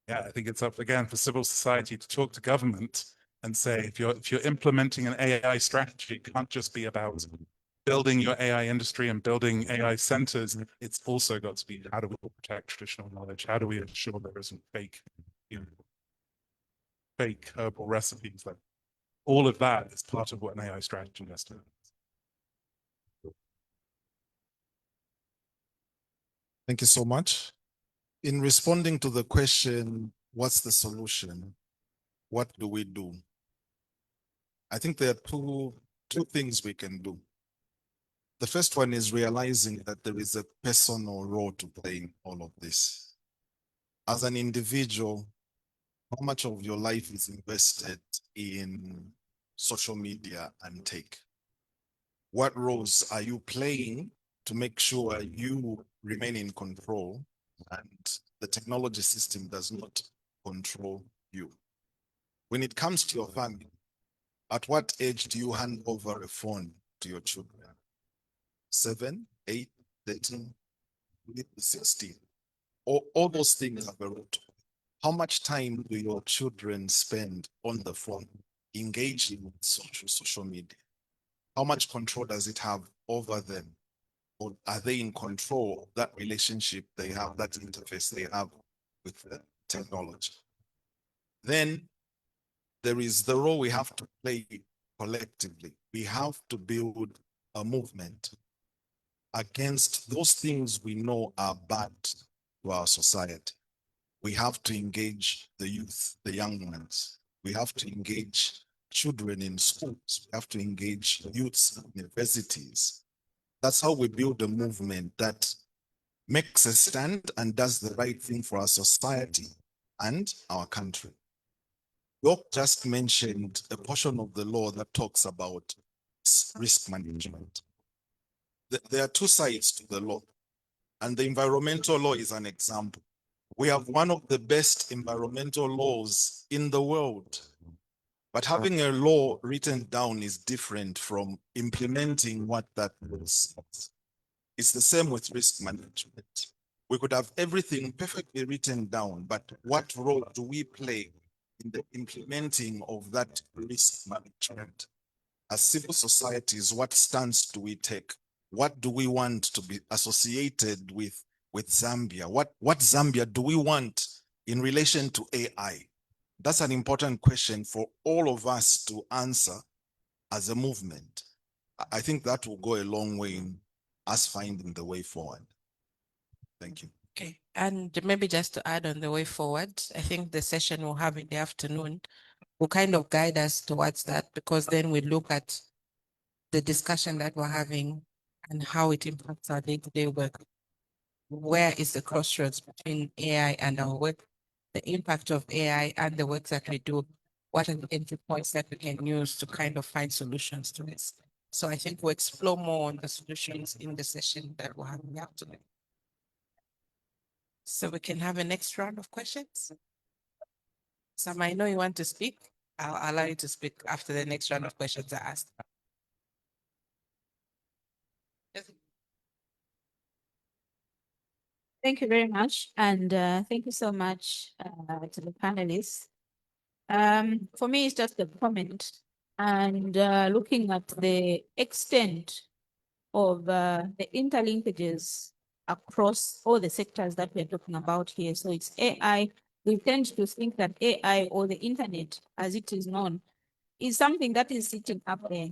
I think it's up again for civil society to talk to government and say, if you're implementing an AI strategy, it can't just be about building your AI industry and building AI centers. It's also got to be, how do we protect traditional knowledge? How do we ensure there isn't fake herbal recipes? Like all of that is part of what an AI strategy has to do. Thank you so much. In responding to the question, what's the solution? What do we do? I think there are two things we can do. The first one is realizing that there is a personal role to play in all of this. As an individual, how much of your life is invested in social media and tech? What roles are you playing to make sure you remain in control and the technology system does not control you? When it comes to your family, at what age do you hand over a phone to your children? 7, 8, 13, 16. All those things have a role. How much time do your children spend on the phone engaging with social media? How much control does it have over them? Or are they in control of that relationship they have, that interface they have with the technology? Then there is the role we have to play collectively. We have to build a movement against those things we know are bad to our society. We have to engage the youth, the young ones. We have to engage children in schools. We have to engage youths in universities. That's how we build a movement that makes a stand and does the right thing for our society and our country. York just mentioned a portion of the law that talks about risk management. There are two sides to the law, and the environmental law is an example. We have one of the best environmental laws in the world, but having a law written down is different from implementing what that law says. It's the same with risk management. We could have everything perfectly written down, but what role do we play in the implementing of that risk management? As civil societies, what stance do we take? What do we want to be associated with Zambia? What Zambia do we want in relation to AI? That's an important question for all of us to answer as a movement. I think that will go a long way in us finding the way forward. Thank you. Okay, and maybe just to add on the way forward, I think the session we'll have in the afternoon will kind of guide us towards that, because then we look at the discussion that we're having and how it impacts our day-to-day work. Where is the crossroads between AI and our work? The impact of AI and the work that we do. What are the entry points that we can use to kind of find solutions to this? So I think we'll explore more on the solutions in the session that we'll have in the afternoon. So we can have a next round of questions. Sam, I know you want to speak. I'll allow you to speak after the next round of questions are asked. Thank you very much. And thank you so much to the panelists. For me, it's just a comment, and looking at the extent of the interlinkages across all the sectors that we're talking about here. So it's AI. We tend to think that AI, or the internet as it is known, is something that is sitting up there.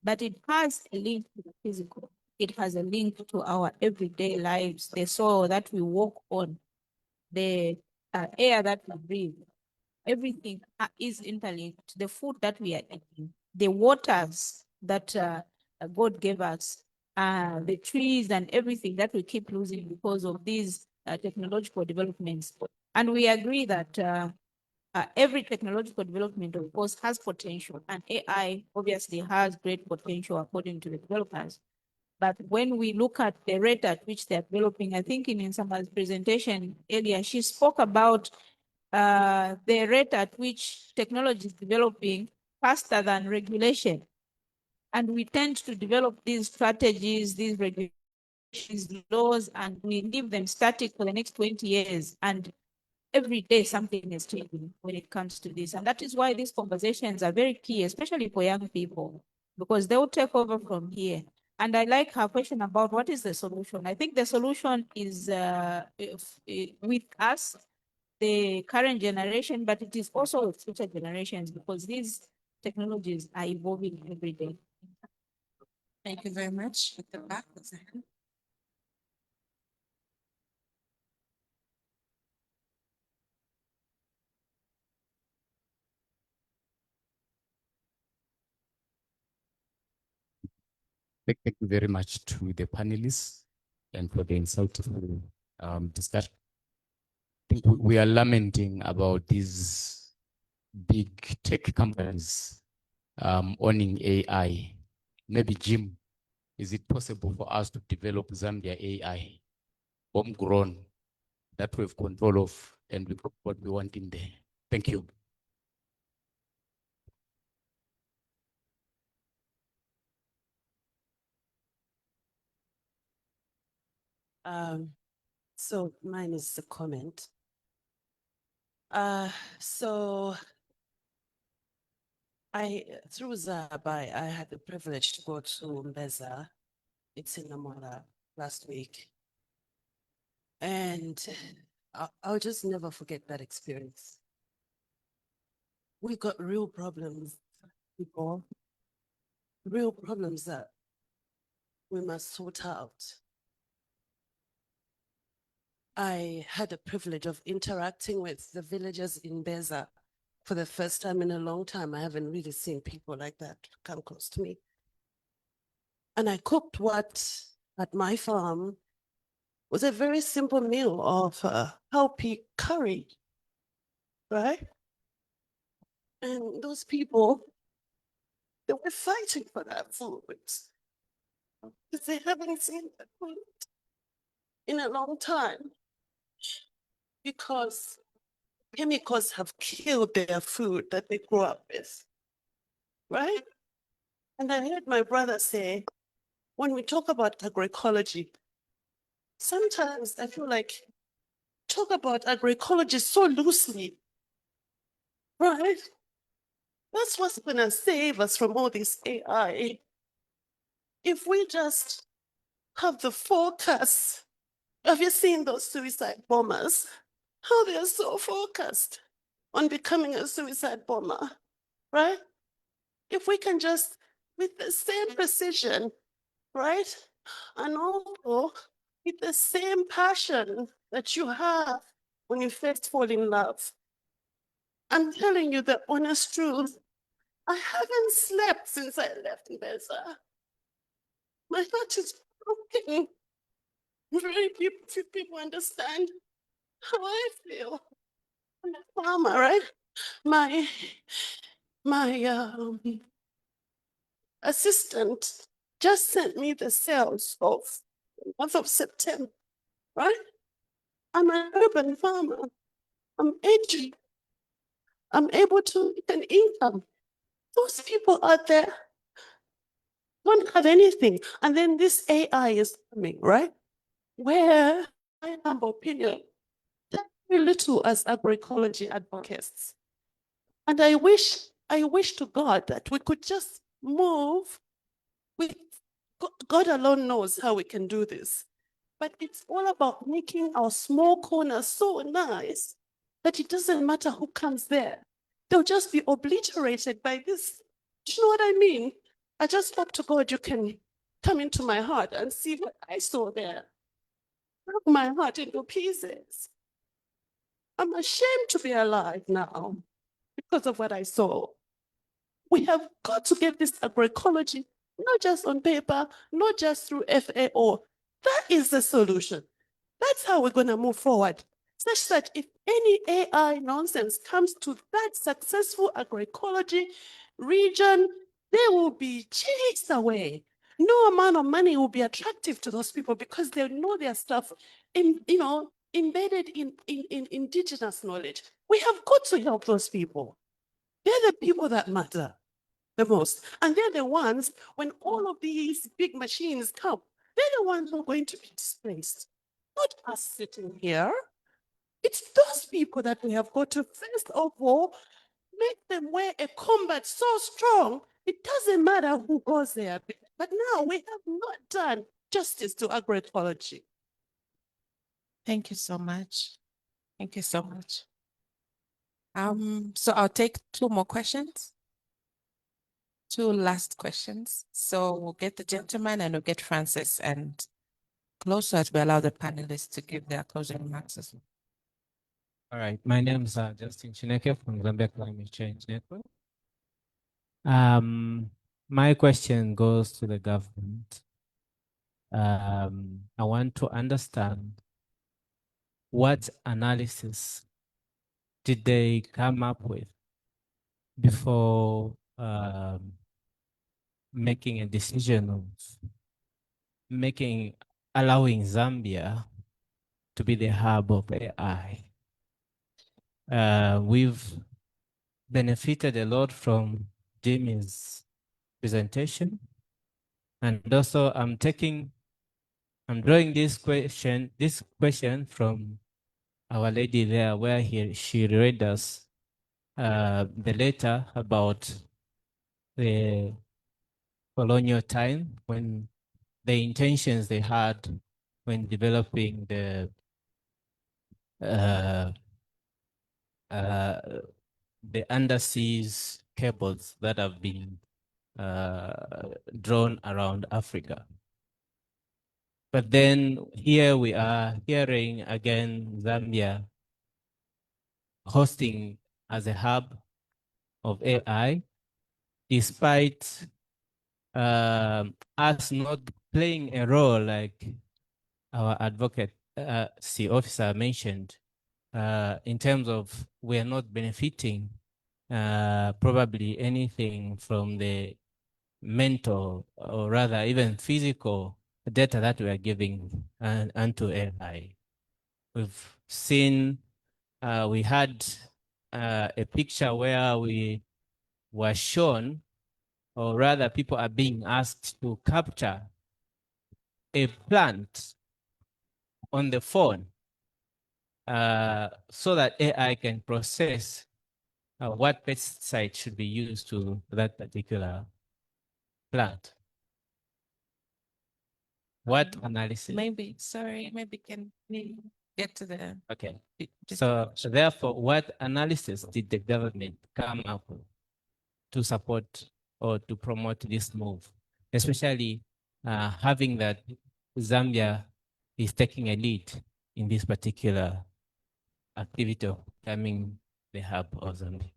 but it has a link to the physical. It has a link to our everyday lives, the soil that we walk on, the air that we breathe. Everything is interlinked. The food that we are eating, the waters that God gave us, the trees and everything that we keep losing because of these technological developments. And we agree that every technological development, of course, has potential, and AI obviously has great potential according to the developers. But when we look at the rate at which they're developing, I think in Nsama's presentation earlier, she spoke about the rate at which technology is developing faster than regulation. And we tend to develop these strategies, these regulations, laws, and we leave them static for the next 20 years. And every day something is changing when it comes to this. And that is why these conversations are very key, especially for young people, because they will take over from here. And I like her question about what is the solution. I think the solution is with us, the current generation, but it is also with future generations, because these technologies are evolving every day. Thank you very much. At the back, there's a hand. Thank you very much to the panelists and for the insightful discussion. I think we are lamenting about these big tech companies owning AI. Maybe, Jim, is it possible for us to develop Zambia AI, homegrown, that we have control of, and we put what we want in there? Thank you. So mine is a comment. So through Zabai, I had the privilege to go to Mbeza. It's in Namora last week. And I'll just never forget that experience. We got real problems, people, real problems that we must sort out. I had the privilege of interacting with the villagers in Mbeza for the first time in a long time. I haven't really seen people like that come close to me. And I cooked what at my farm was a very simple meal of cowpea curry, right? And those people, they were fighting for that food because they haven't seen that food in a long time, because chemicals have killed their food that they grew up with, right? And I heard my brother say, when we talk about agroecology, sometimes I feel like talk about agroecology so loosely, right? That's what's gonna save us from all this AI. If we just have the focus. Have you seen those suicide bombers? How they are so focused on becoming a suicide bomber, right? If we can just, with the same precision, right? And also with the same passion that you have when you first fall in love. I'm telling you the honest truth. I haven't slept since I left Mbeza. My heart is broken. Very few people understand how I feel. I'm a farmer, right? My assistant just sent me the sales of the month of September, right? I'm an urban farmer. I'm aging. I'm able to make an income. Those people out there don't have anything. And then this AI is coming, right? Where, my humble opinion, very little as agroecology advocates. And I wish to God that we could just move with, God alone knows how we can do this. But it's all about making our small corner so nice that it doesn't matter who comes there. They'll just be obliterated by this. Do you know what I mean? I just hope to God you can come into my heart and see what I saw there. Broke my heart into pieces. I'm ashamed to be alive now because of what I saw. We have got to get this agroecology, not just on paper, not just through FAO. That is the solution. That's how we're going to move forward. Such that if any AI nonsense comes to that successful agroecology region, they will be chased away. No amount of money will be attractive to those people because they know their stuff embedded in indigenous knowledge. We have got to help those people. They're the people that matter the most. And they're the ones, when all of these big machines come, they're the ones who are going to be displaced. Not us sitting here. It's those people that we have got to, first of all, make them wear a combat so strong, it doesn't matter who goes there. But now we have not done justice to agroecology. Thank you so much. Thank you so much. So I'll take two more questions. Two last questions. So we'll get the gentleman and we'll get Francis, and close so as we allow the panelists to give their closing remarks as well. All right, my name is Justin Chineke from Zambia Climate Change Network. My question goes to the government. I want to understand what analysis did they come up with before making a decision of allowing Zambia to be the hub of AI. We've benefited a lot from Jimmy's presentation, and also I'm drawing this question from Our Lady there, where she read us the letter about the colonial time, when the intentions they had when developing the underseas cables that have been drawn around Africa. But then here we are hearing again Zambia hosting as a hub of AI, despite us not playing a role, like our advocacy officer mentioned, in terms of we are not benefiting probably anything from the mental, or rather even physical data that we are giving unto AI. We've seen, we had a picture where we were shown, or rather people are being asked to capture a plant on the phone so that AI can process what pesticide should be used to that particular plant. What analysis? Maybe can we get to the... Okay. So therefore, what analysis did the government come up with to support or to promote this move, especially having that Zambia is taking a lead in this particular activity of becoming the hub of Zambia?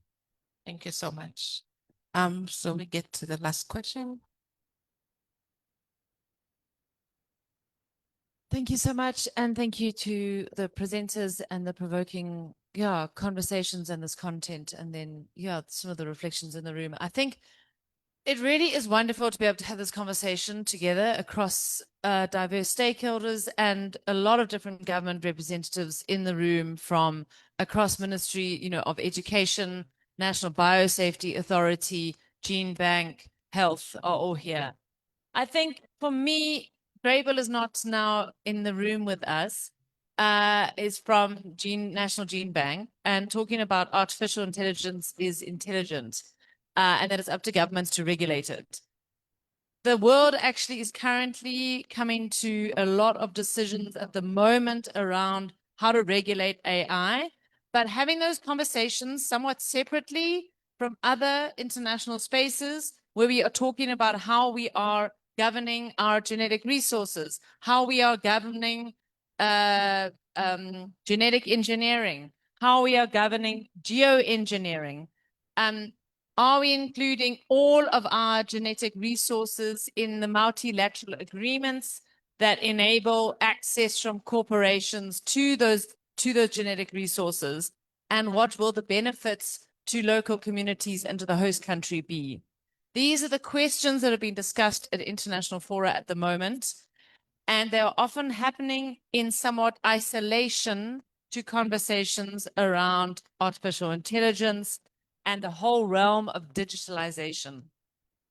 Thank you so much. So we get to the last question. Thank you so much. And thank you to the presenters and the provoking conversations and this content, and then some of the reflections in the room. I think it really is wonderful to be able to have this conversation together across diverse stakeholders and a lot of different government representatives in the room from across Ministry, of Education, National Biosafety Authority, Gene Bank, Health are all here. I think for me, Grable is not now in the room with us, is from National Gene Bank, and talking about artificial intelligence is intelligent, and that it's up to governments to regulate it. The world actually is currently coming to a lot of decisions at the moment around how to regulate AI, but having those conversations somewhat separately from other international spaces where we are talking about how we are governing our genetic resources, how we are governing genetic engineering, how we are governing geoengineering. Are we including all of our genetic resources in the multilateral agreements that enable access from corporations to those genetic resources? And what will the benefits to local communities and to the host country be? These are the questions that are being discussed at international fora at the moment, and they are often happening in somewhat isolation to conversations around artificial intelligence and the whole realm of digitalization.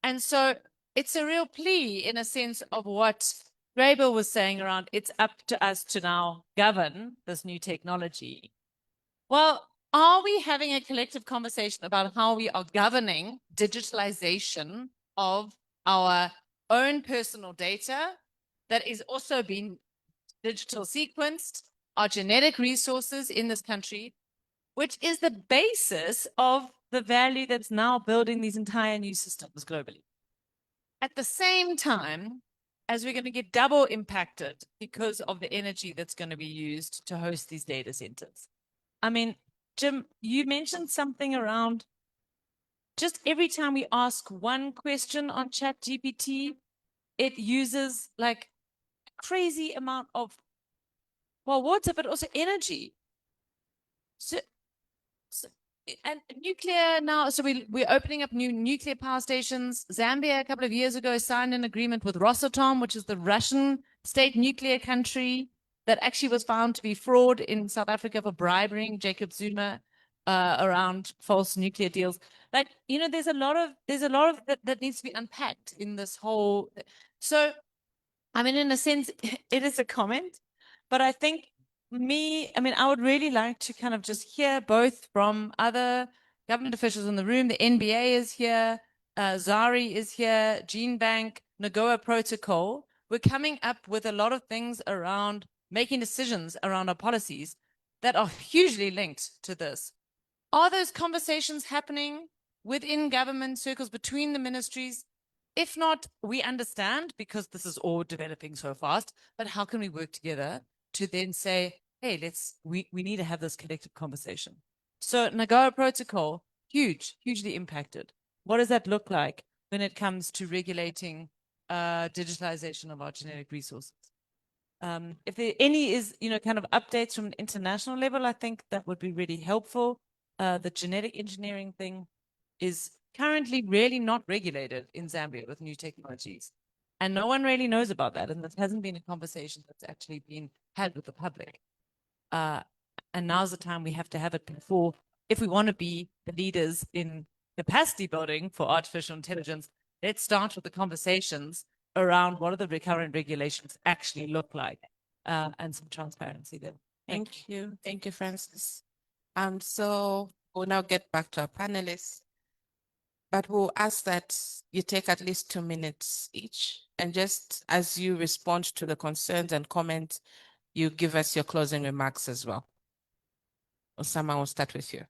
And so it's a real plea in a sense of what Grable was saying around it's up to us to now govern this new technology. Well, are we having a collective conversation about how we are governing digitalization of our own personal data that is also being digital sequenced, our genetic resources in this country, which is the basis of the value that's now building these entire new systems globally? At the same time, as we're going to get double impacted because of the energy that's going to be used to host these data centers. I mean, Jim, you mentioned something around just every time we ask one question on ChatGPT, it uses like a crazy amount of, well, water, but also energy. So and nuclear now, so we're opening up new nuclear power stations. Zambia a couple of years ago signed an agreement with Rosatom, which is the Russian state nuclear country that actually was found to be fraud in South Africa for bribing Jacob Zuma around false nuclear deals. Like, you know, there's a lot of that needs to be unpacked in this whole. So, I mean, in a sense, it is a comment, but I think I would really like to kind of just hear both from other government officials in the room. The NBA is here, Zari is here, Gene Bank, Nagoya Protocol. We're coming up with a lot of things around making decisions around our policies that are hugely linked to this. Are those conversations happening within government circles between the ministries? If not, we understand because this is all developing so fast, but how can we work together to then say, hey, we need to have this collective conversation. So Nagoya Protocol, hugely impacted. What does that look like when it comes to regulating digitalization of our genetic resources? If there any is, kind of updates from an international level, I think that would be really helpful. The genetic engineering thing is currently really not regulated in Zambia with new technologies. And no one really knows about that. And that hasn't been a conversation that's actually been had with the public. And now's the time we have to have it before, if we want to be the leaders in capacity building for artificial intelligence, let's start with the conversations around what do the current regulations actually look like, and some transparency there. Thank you. Thank you, Francis. So we'll now get back to our panelists, but we'll ask that you take at least 2 minutes each. And just as you respond to the concerns and comments, you give us your closing remarks as well. Nsama, we'll start with you.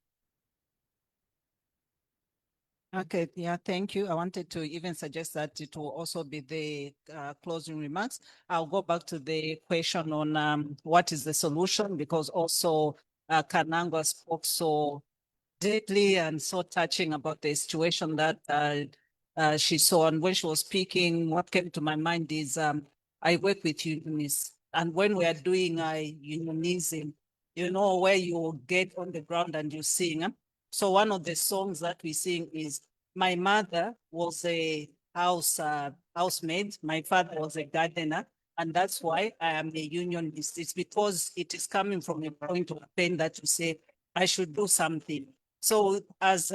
Okay, yeah, thank you. I wanted to even suggest that it will also be the closing remarks. I'll go back to the question on what is the solution, because also Kanangwa spoke so deeply and so touching about the situation that she saw. And when she was speaking, what came to my mind is I work with unionists. And when we are doing unionism, where you get on the ground and you sing. So one of the songs that we sing is, my mother was a housemaid, my father was a gardener, and that's why I am a unionist. It's because it is coming from a point of pain that you say, I should do something. So as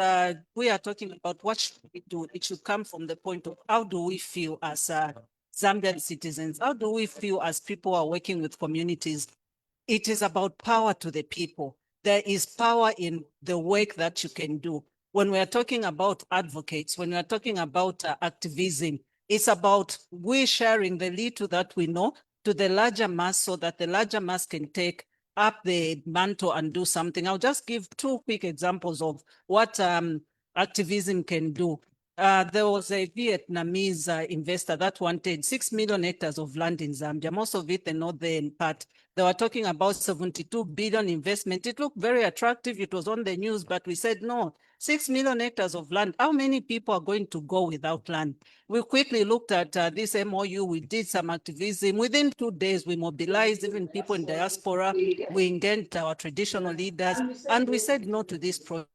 we are talking about what should we do, it should come from the point of how do we feel as Zambian citizens? How do we feel as people who are working with communities? It is about power to the people. There is power in the work that you can do. When we are talking about advocates, when we are talking about activism, it's about we sharing the little that we know to the larger mass so that the larger mass can take up the mantle and do something. I'll just give 2 quick examples of what activism can do. There was a Vietnamese investor that wanted 6 million hectares of land in Zambia, most of it the northern part. They were talking about 72 billion investment. It looked very attractive. It was on the news, but we said, no, 6 million hectares of land. How many people are going to go without land? We quickly looked at this MOU. We did some activism. Within 2 days, we mobilized even people in diaspora. We engaged our traditional leaders, and we said no to this project.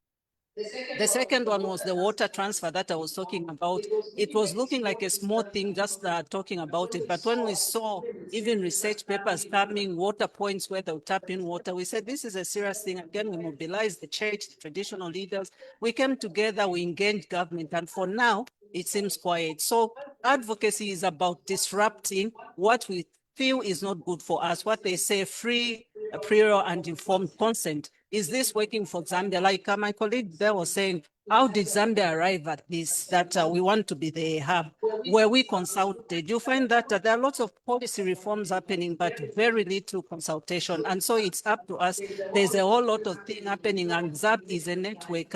The second one was the water transfer that I was talking about. It was looking like a small thing, just talking about it. But when we saw even research papers coming, water points where they'll tap in water, we said, this is a serious thing. Again, we mobilized the church, the traditional leaders. We came together, we engaged government. And for now, it seems quiet. So advocacy is about disrupting what we feel is not good for us, what they say, free, prior and informed consent. Is this working for Zambia? Like my colleague there was saying, how did Zambia arrive at this, that we want to be the hub? Where we consulted, you find that there are lots of policy reforms happening, but very little consultation. And so it's up to us. There's a whole lot of things happening, and ZAP is a network.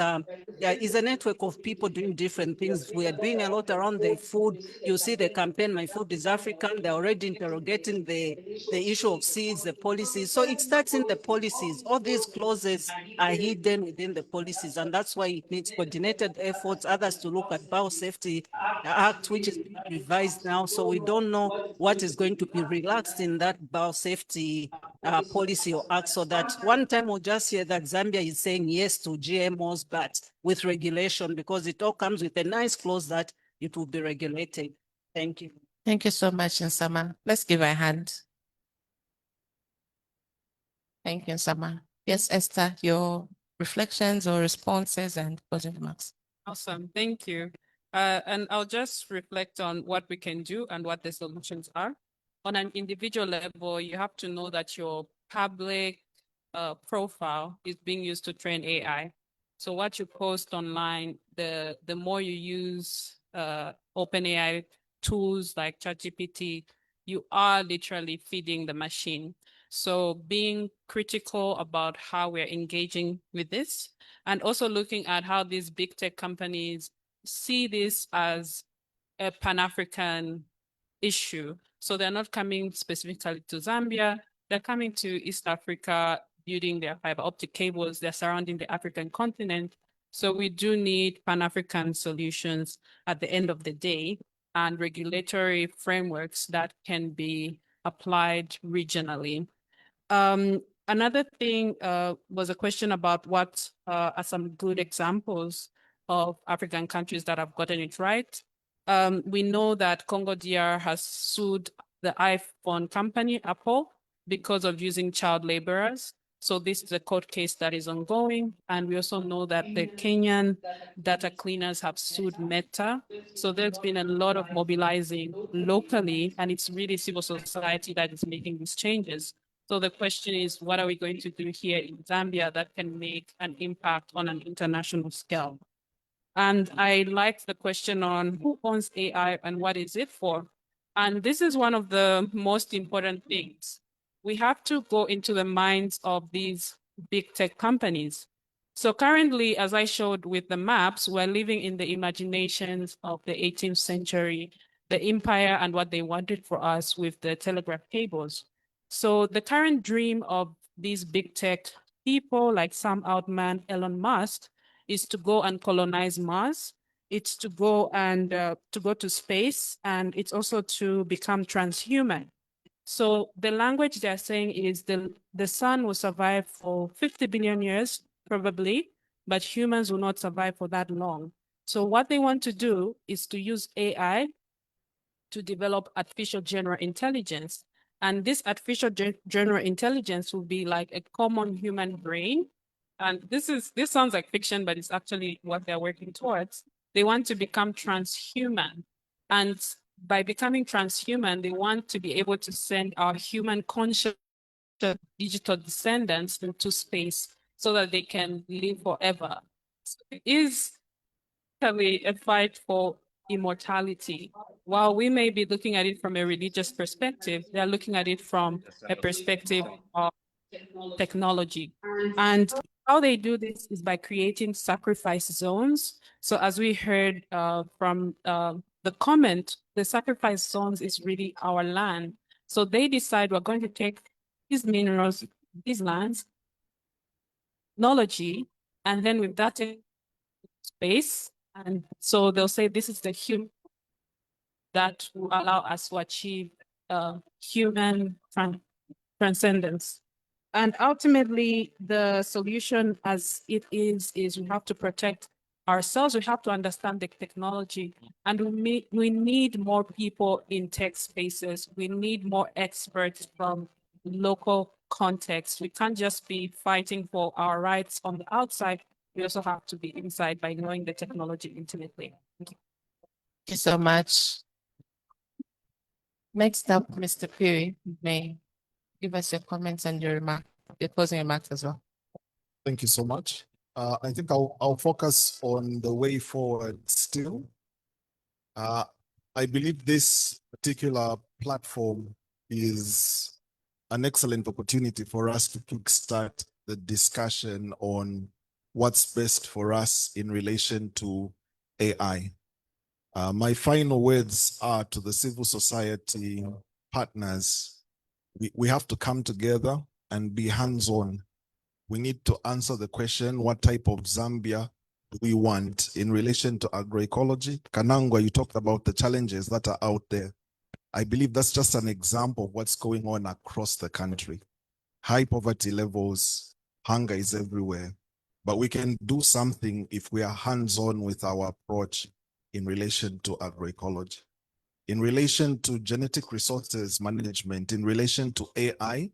Is a network of people doing different things. We are doing a lot around the food. You see the campaign, My Food is African. They're already interrogating the issue of seeds, the policies. So it starts in the policies. All these clauses are hidden within the policies, and that's why it needs coordinated efforts, others to look at Biosafety Act, which is being revised now. So we don't know what is going to be relaxed in that Biosafety policy or act, so that one time we'll just hear that Zambia is saying yes to GMOs, but with regulation, because it all comes with a nice clause that it will be regulated. Thank you. Thank you so much, Nsama. Let's give her a hand. Thank you, Nsama. Yes, Esther, your reflections or responses and closing remarks. Awesome, thank you. And I'll just reflect on what we can do and what the solutions are. On an individual level, you have to know that your public profile is being used to train AI. So what you post online, the more you use OpenAI tools like ChatGPT, you are literally feeding the machine. So being critical about how we're engaging with this, and also looking at how these big tech companies see this as a Pan-African issue. So they're not coming specifically to Zambia, they're coming to East Africa, building their fiber optic cables, they're surrounding the African continent. So we do need Pan-African solutions at the end of the day, and regulatory frameworks that can be applied regionally. Another thing was a question about what are some good examples of African countries that have gotten it right. We know that Congo DR has sued the iPhone company, Apple, because of using child laborers. So this is a court case that is ongoing. And we also know that the Kenyan data cleaners have sued Meta. So there's been a lot of mobilizing locally, and it's really civil society that is making these changes. So the question is, what are we going to do here in Zambia that can make an impact on an international scale? And I like the question on who owns AI and what is it for? And this is one of the most important things. We have to go into the minds of these big tech companies. So currently, as I showed with the maps, we're living in the imaginations of the 18th century, the empire and what they wanted for us with the telegraph cables. So the current dream of these big tech people like Sam Altman, Elon Musk, is to go and colonize Mars. It's to go and to go to space, and it's also to become transhuman. So the language they're saying is the sun will survive for 50 billion years, probably, but humans will not survive for that long. So what they want to do is to use AI to develop artificial general intelligence. And this artificial general intelligence will be like a common human brain. And this sounds like fiction, but it's actually what they're working towards. They want to become transhuman. And by becoming transhuman, they want to be able to send our human conscious digital descendants into space so that they can live forever. So it is really a fight for immortality. While we may be looking at it from a religious perspective, they're looking at it from a perspective of technology. And How they do this is by creating sacrifice zones. So as we heard from the comment, the sacrifice zones is really our land. So they decide we're going to take these minerals, these lands, technology, and then with that space, and so they'll say this is the human that will allow us to achieve human transcendence. And ultimately, the solution as it is we have to protect ourselves. We have to understand the technology, and we need more people in tech spaces. We need more experts from local context. We can't just be fighting for our rights on the outside. We also have to be inside by knowing the technology intimately. Thank you. Thank you so much. Next up, Mr. Phiri, you may give us your comments and your closing remarks as well. Thank you so much. I think I'll focus on the way forward still. I believe this particular platform is an excellent opportunity for us to kickstart the discussion on what's best for us in relation to AI. My final words are to the civil society partners. We have to come together and be hands-on. We need to answer the question, what type of Zambia do we want in relation to agroecology? Kanangwa, you talked about the challenges that are out there. I believe that's just an example of what's going on across the country. High poverty levels, hunger is everywhere. But we can do something if we are hands-on with our approach in relation to agroecology. In relation to genetic resources management, in relation to AI,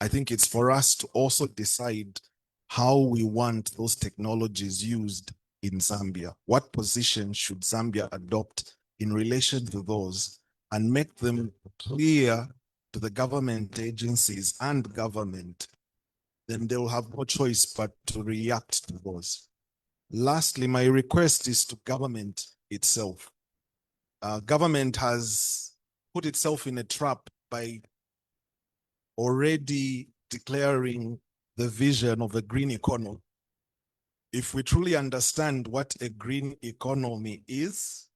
I think it's for us to also decide how we want those technologies used in Zambia. What position should Zambia adopt in relation to those, and make them clear to the government agencies and government? Then they will have no choice but to react to those. Lastly, my request is to government itself. Government has put itself in a trap by already declaring the vision of a green economy. If we truly understand what a green economy is,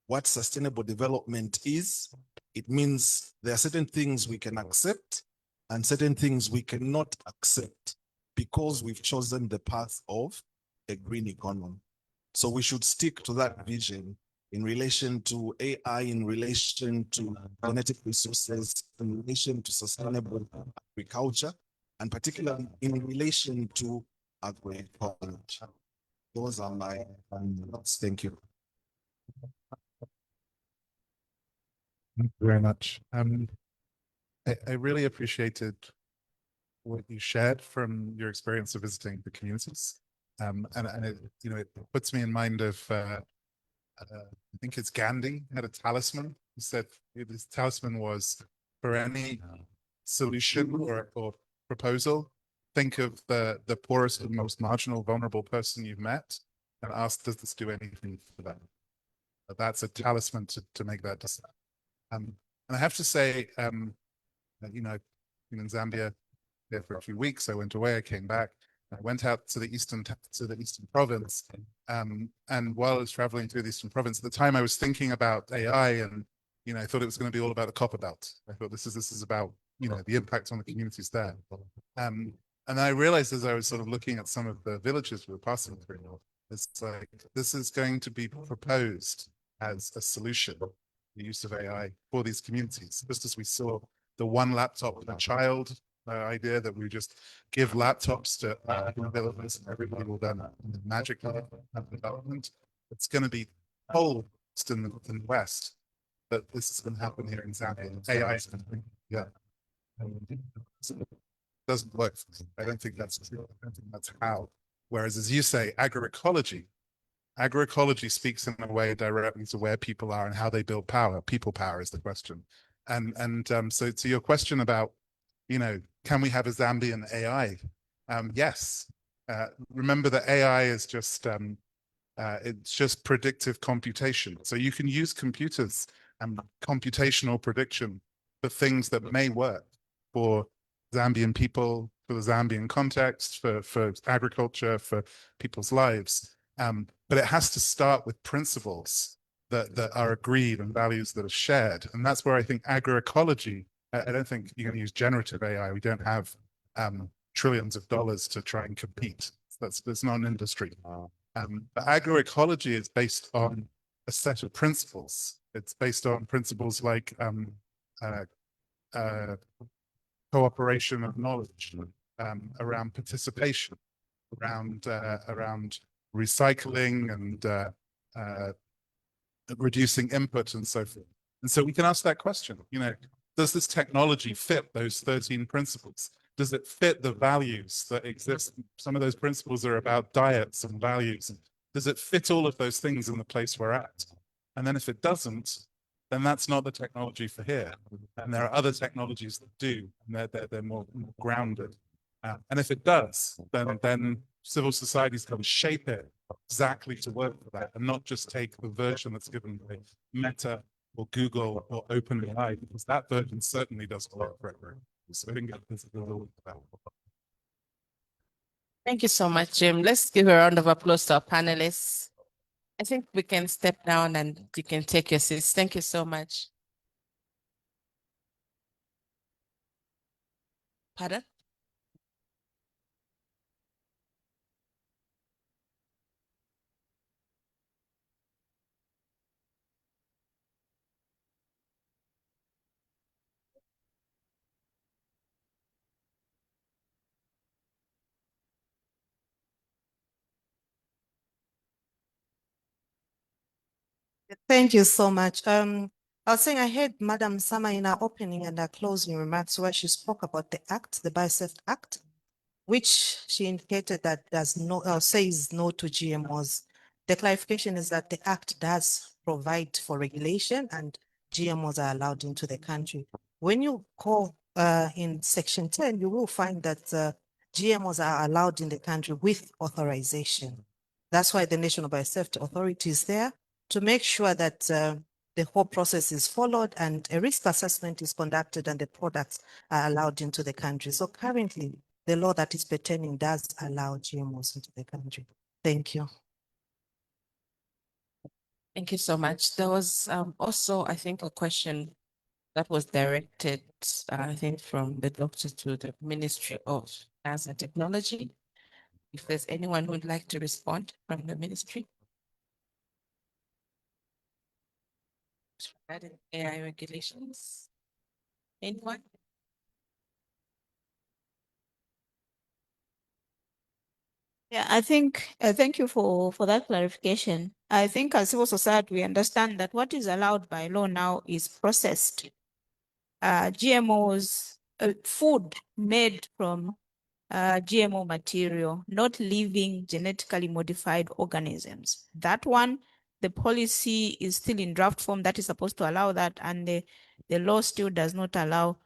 what sustainable development is, it means there are certain things we can accept and certain things we cannot accept because we've chosen the path of a green economy. So we should stick to that vision in relation to AI, in relation to genetic resources, in relation to sustainable agriculture, and particularly in relation to agroecology. Those are my thoughts. Thank you. Thank you very much. I really appreciated what you shared from your experience of visiting the communities. And it, you know, it puts me in mind of, I think it's Gandhi had a talisman. He said his talisman was, for any solution or proposal, think of the poorest and most marginal, vulnerable person you've met and ask, does this do anything for them? That's a talisman to make that decision. And I have to say, you know, I've been in Zambia there for a few weeks. I went away, I came back. I went out to the eastern province, and while I was traveling through the eastern province, at the time I was thinking about AI, and you know, I thought it was going to be all about the copper belt. I thought this is about, you know, the impact on the communities there. And I realized as I was sort of looking at some of the villages we were passing through, it's like this is going to be proposed as a solution, the use of AI for these communities, just as we saw the one laptop per child idea, that we just give laptops to developers and everybody will then magically have development. It's going to be whole in the West, but this is going to happen here in Zambia. AI is going to bring, yeah. It doesn't work for me. I don't think that's true. I don't think that's how. Whereas, as you say, agroecology speaks in a way directly to where people are and how they build power. People power is the question. And so to your question about, you know, can we have a Zambian AI? Yes. Remember that AI is just it's just predictive computation. So you can use computers and computational prediction for things that may work for Zambian people, for the Zambian context, for agriculture, for people's lives. But it has to start with principles that are agreed and values that are shared. And that's where I think agroecology, I don't think you can use generative AI. We don't have trillions of dollars to try and compete. That's not an industry. But agroecology is based on a set of principles. It's based on principles like cooperation of knowledge, around participation, around recycling and reducing input and so forth. And so we can ask that question, you know, does this technology fit those 13 principles? Does it fit the values that exist? Some of those principles are about diets and values. Does it fit all of those things in the place we're at? And then if it doesn't, then that's not the technology for here. And there are other technologies that do, and they're more grounded. And if it does, then civil society's got to shape it exactly to work for that, and not just take the version that's given by Meta or Google or OpenAI, because that version certainly doesn't work for everyone. So I think there's a little bit. Thank you so much, Jim. Let's give a round of applause to our panelists. I think we can step down and you can take your seats. Thank you so much. Pardon? Thank you so much. I was saying I heard Madam Nsama in her opening and her closing remarks where she spoke about the Act, the BioSafety Act, which she indicated that does no says no to GMOs. The clarification is that the Act does provide for regulation and GMOs are allowed into the country. When you call in Section 10, you will find that GMOs are allowed in the country with authorization. That's why the National Biosafety Authority is there to make sure that the whole process is followed and a risk assessment is conducted and the products are allowed into the country. So currently, the law that is pertaining does allow GMOs into the country. Thank you. Thank you so much. There was also, I think, a question that was directed, I think, from the doctor to the Ministry of Science and Technology. If there's anyone who would like to respond from the ministry. Regarding AI regulations. Anyone? Yeah, I think, thank you for that clarification. I think as civil society, we understand that what is allowed by law now is processed GMOs, food made from GMO material, not living genetically modified organisms. That one, the policy is still in draft form that is supposed to allow that, and the law still does not allow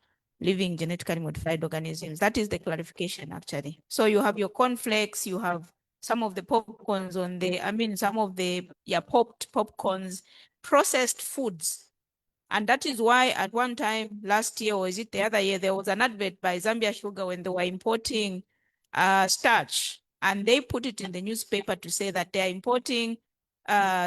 living genetically modified organisms. That is the clarification, actually. So you have your cornflakes, you have some of the popcorns on the, some of the popped popcorns, processed foods. And that is why at one time last year, or is it the other year, there was an advert by Zambia Sugar when they were importing starch, and they put it in the newspaper to say that they are importing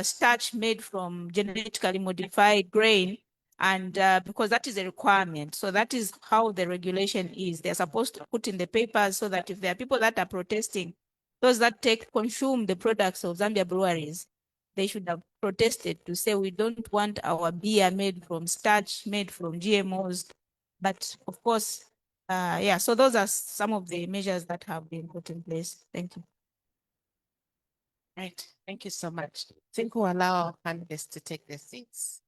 starch made from genetically modified grain, and because that is a requirement. So that is how the regulation is. They're supposed to put in the papers so that if there are people that are protesting, those that consume the products of Zambia breweries, they should have protested to say we don't want our beer made from starch, made from GMOs. But of course, yeah, so those are some of the measures that have been put in place. Thank you. Right, thank you so much. I think we'll allow our panelists to take their seats.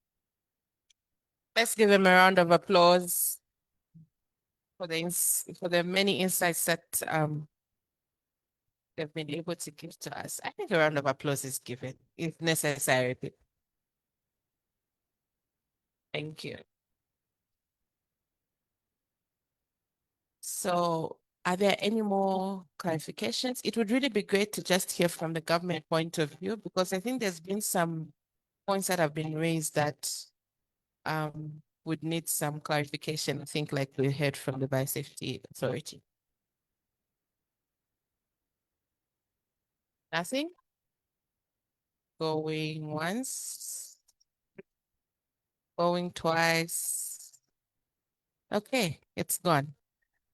Let's give them a round of applause for the many insights that they've been able to give to us. I think a round of applause is given, if necessary. Thank you. So are there any more clarifications? It would really be great to just hear from the government point of view, because I think there's been some points that have been raised that would need some clarification, I think, like we heard from the Biosafety Authority. Nothing? Going once. Going twice. Okay, it's gone.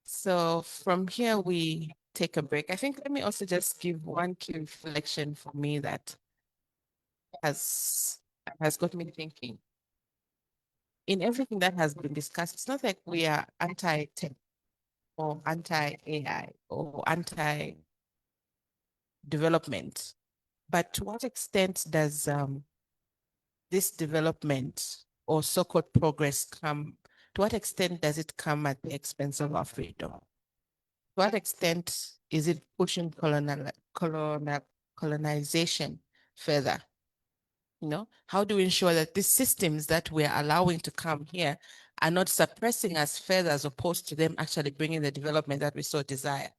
So from here, we take a break. I think let me also just give one key reflection for me that has got me thinking. In everything that has been discussed, it's not like we are anti-tech or anti-AI or anti-development, but to what extent does this development or so-called progress come, to what extent does it come at the expense of our freedom? To what extent is it pushing colonization further? You know, how do we ensure that these systems that we're allowing to come here are not suppressing us further as opposed to them actually bringing the development that we so desire?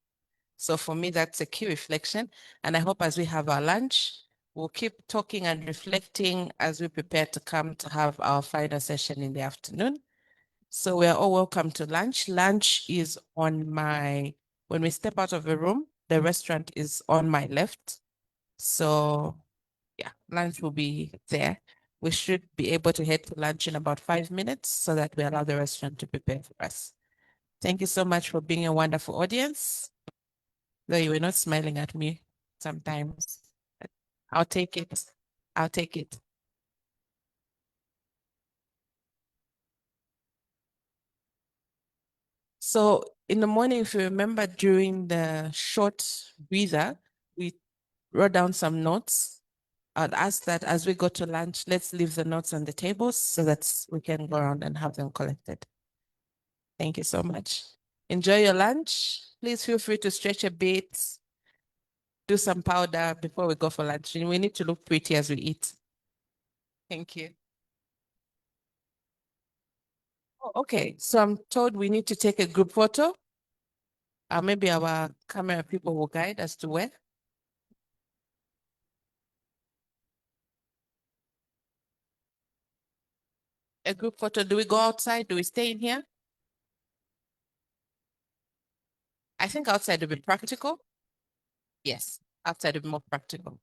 So for me, that's a key reflection. And I hope as we have our lunch, we'll keep talking and reflecting as we prepare to come to have our final session in the afternoon. So we're all welcome to lunch. Lunch is on my, when we step out of the room, the restaurant is on my left. So yeah, lunch will be there. We should be able to head to lunch in about 5 minutes so that we allow the restaurant to prepare for us. Thank you so much for being a wonderful audience. Though you were not smiling at me sometimes. I'll take it. I'll take it. So in the morning, if you remember during the short breather, we wrote down some notes. I'd ask that as we go to lunch, let's leave the notes on the tables so that we can go around and have them collected. Thank you so much. Enjoy your lunch. Please feel free to stretch a bit, do some powder before we go for lunch. And we need to look pretty as we eat. Thank you. Oh, okay, so I'm told we need to take a group photo. Maybe our camera people will guide us to where. A group photo, do we go outside? Do we stay in here? I think outside would be practical. Yes, outside would be more practical.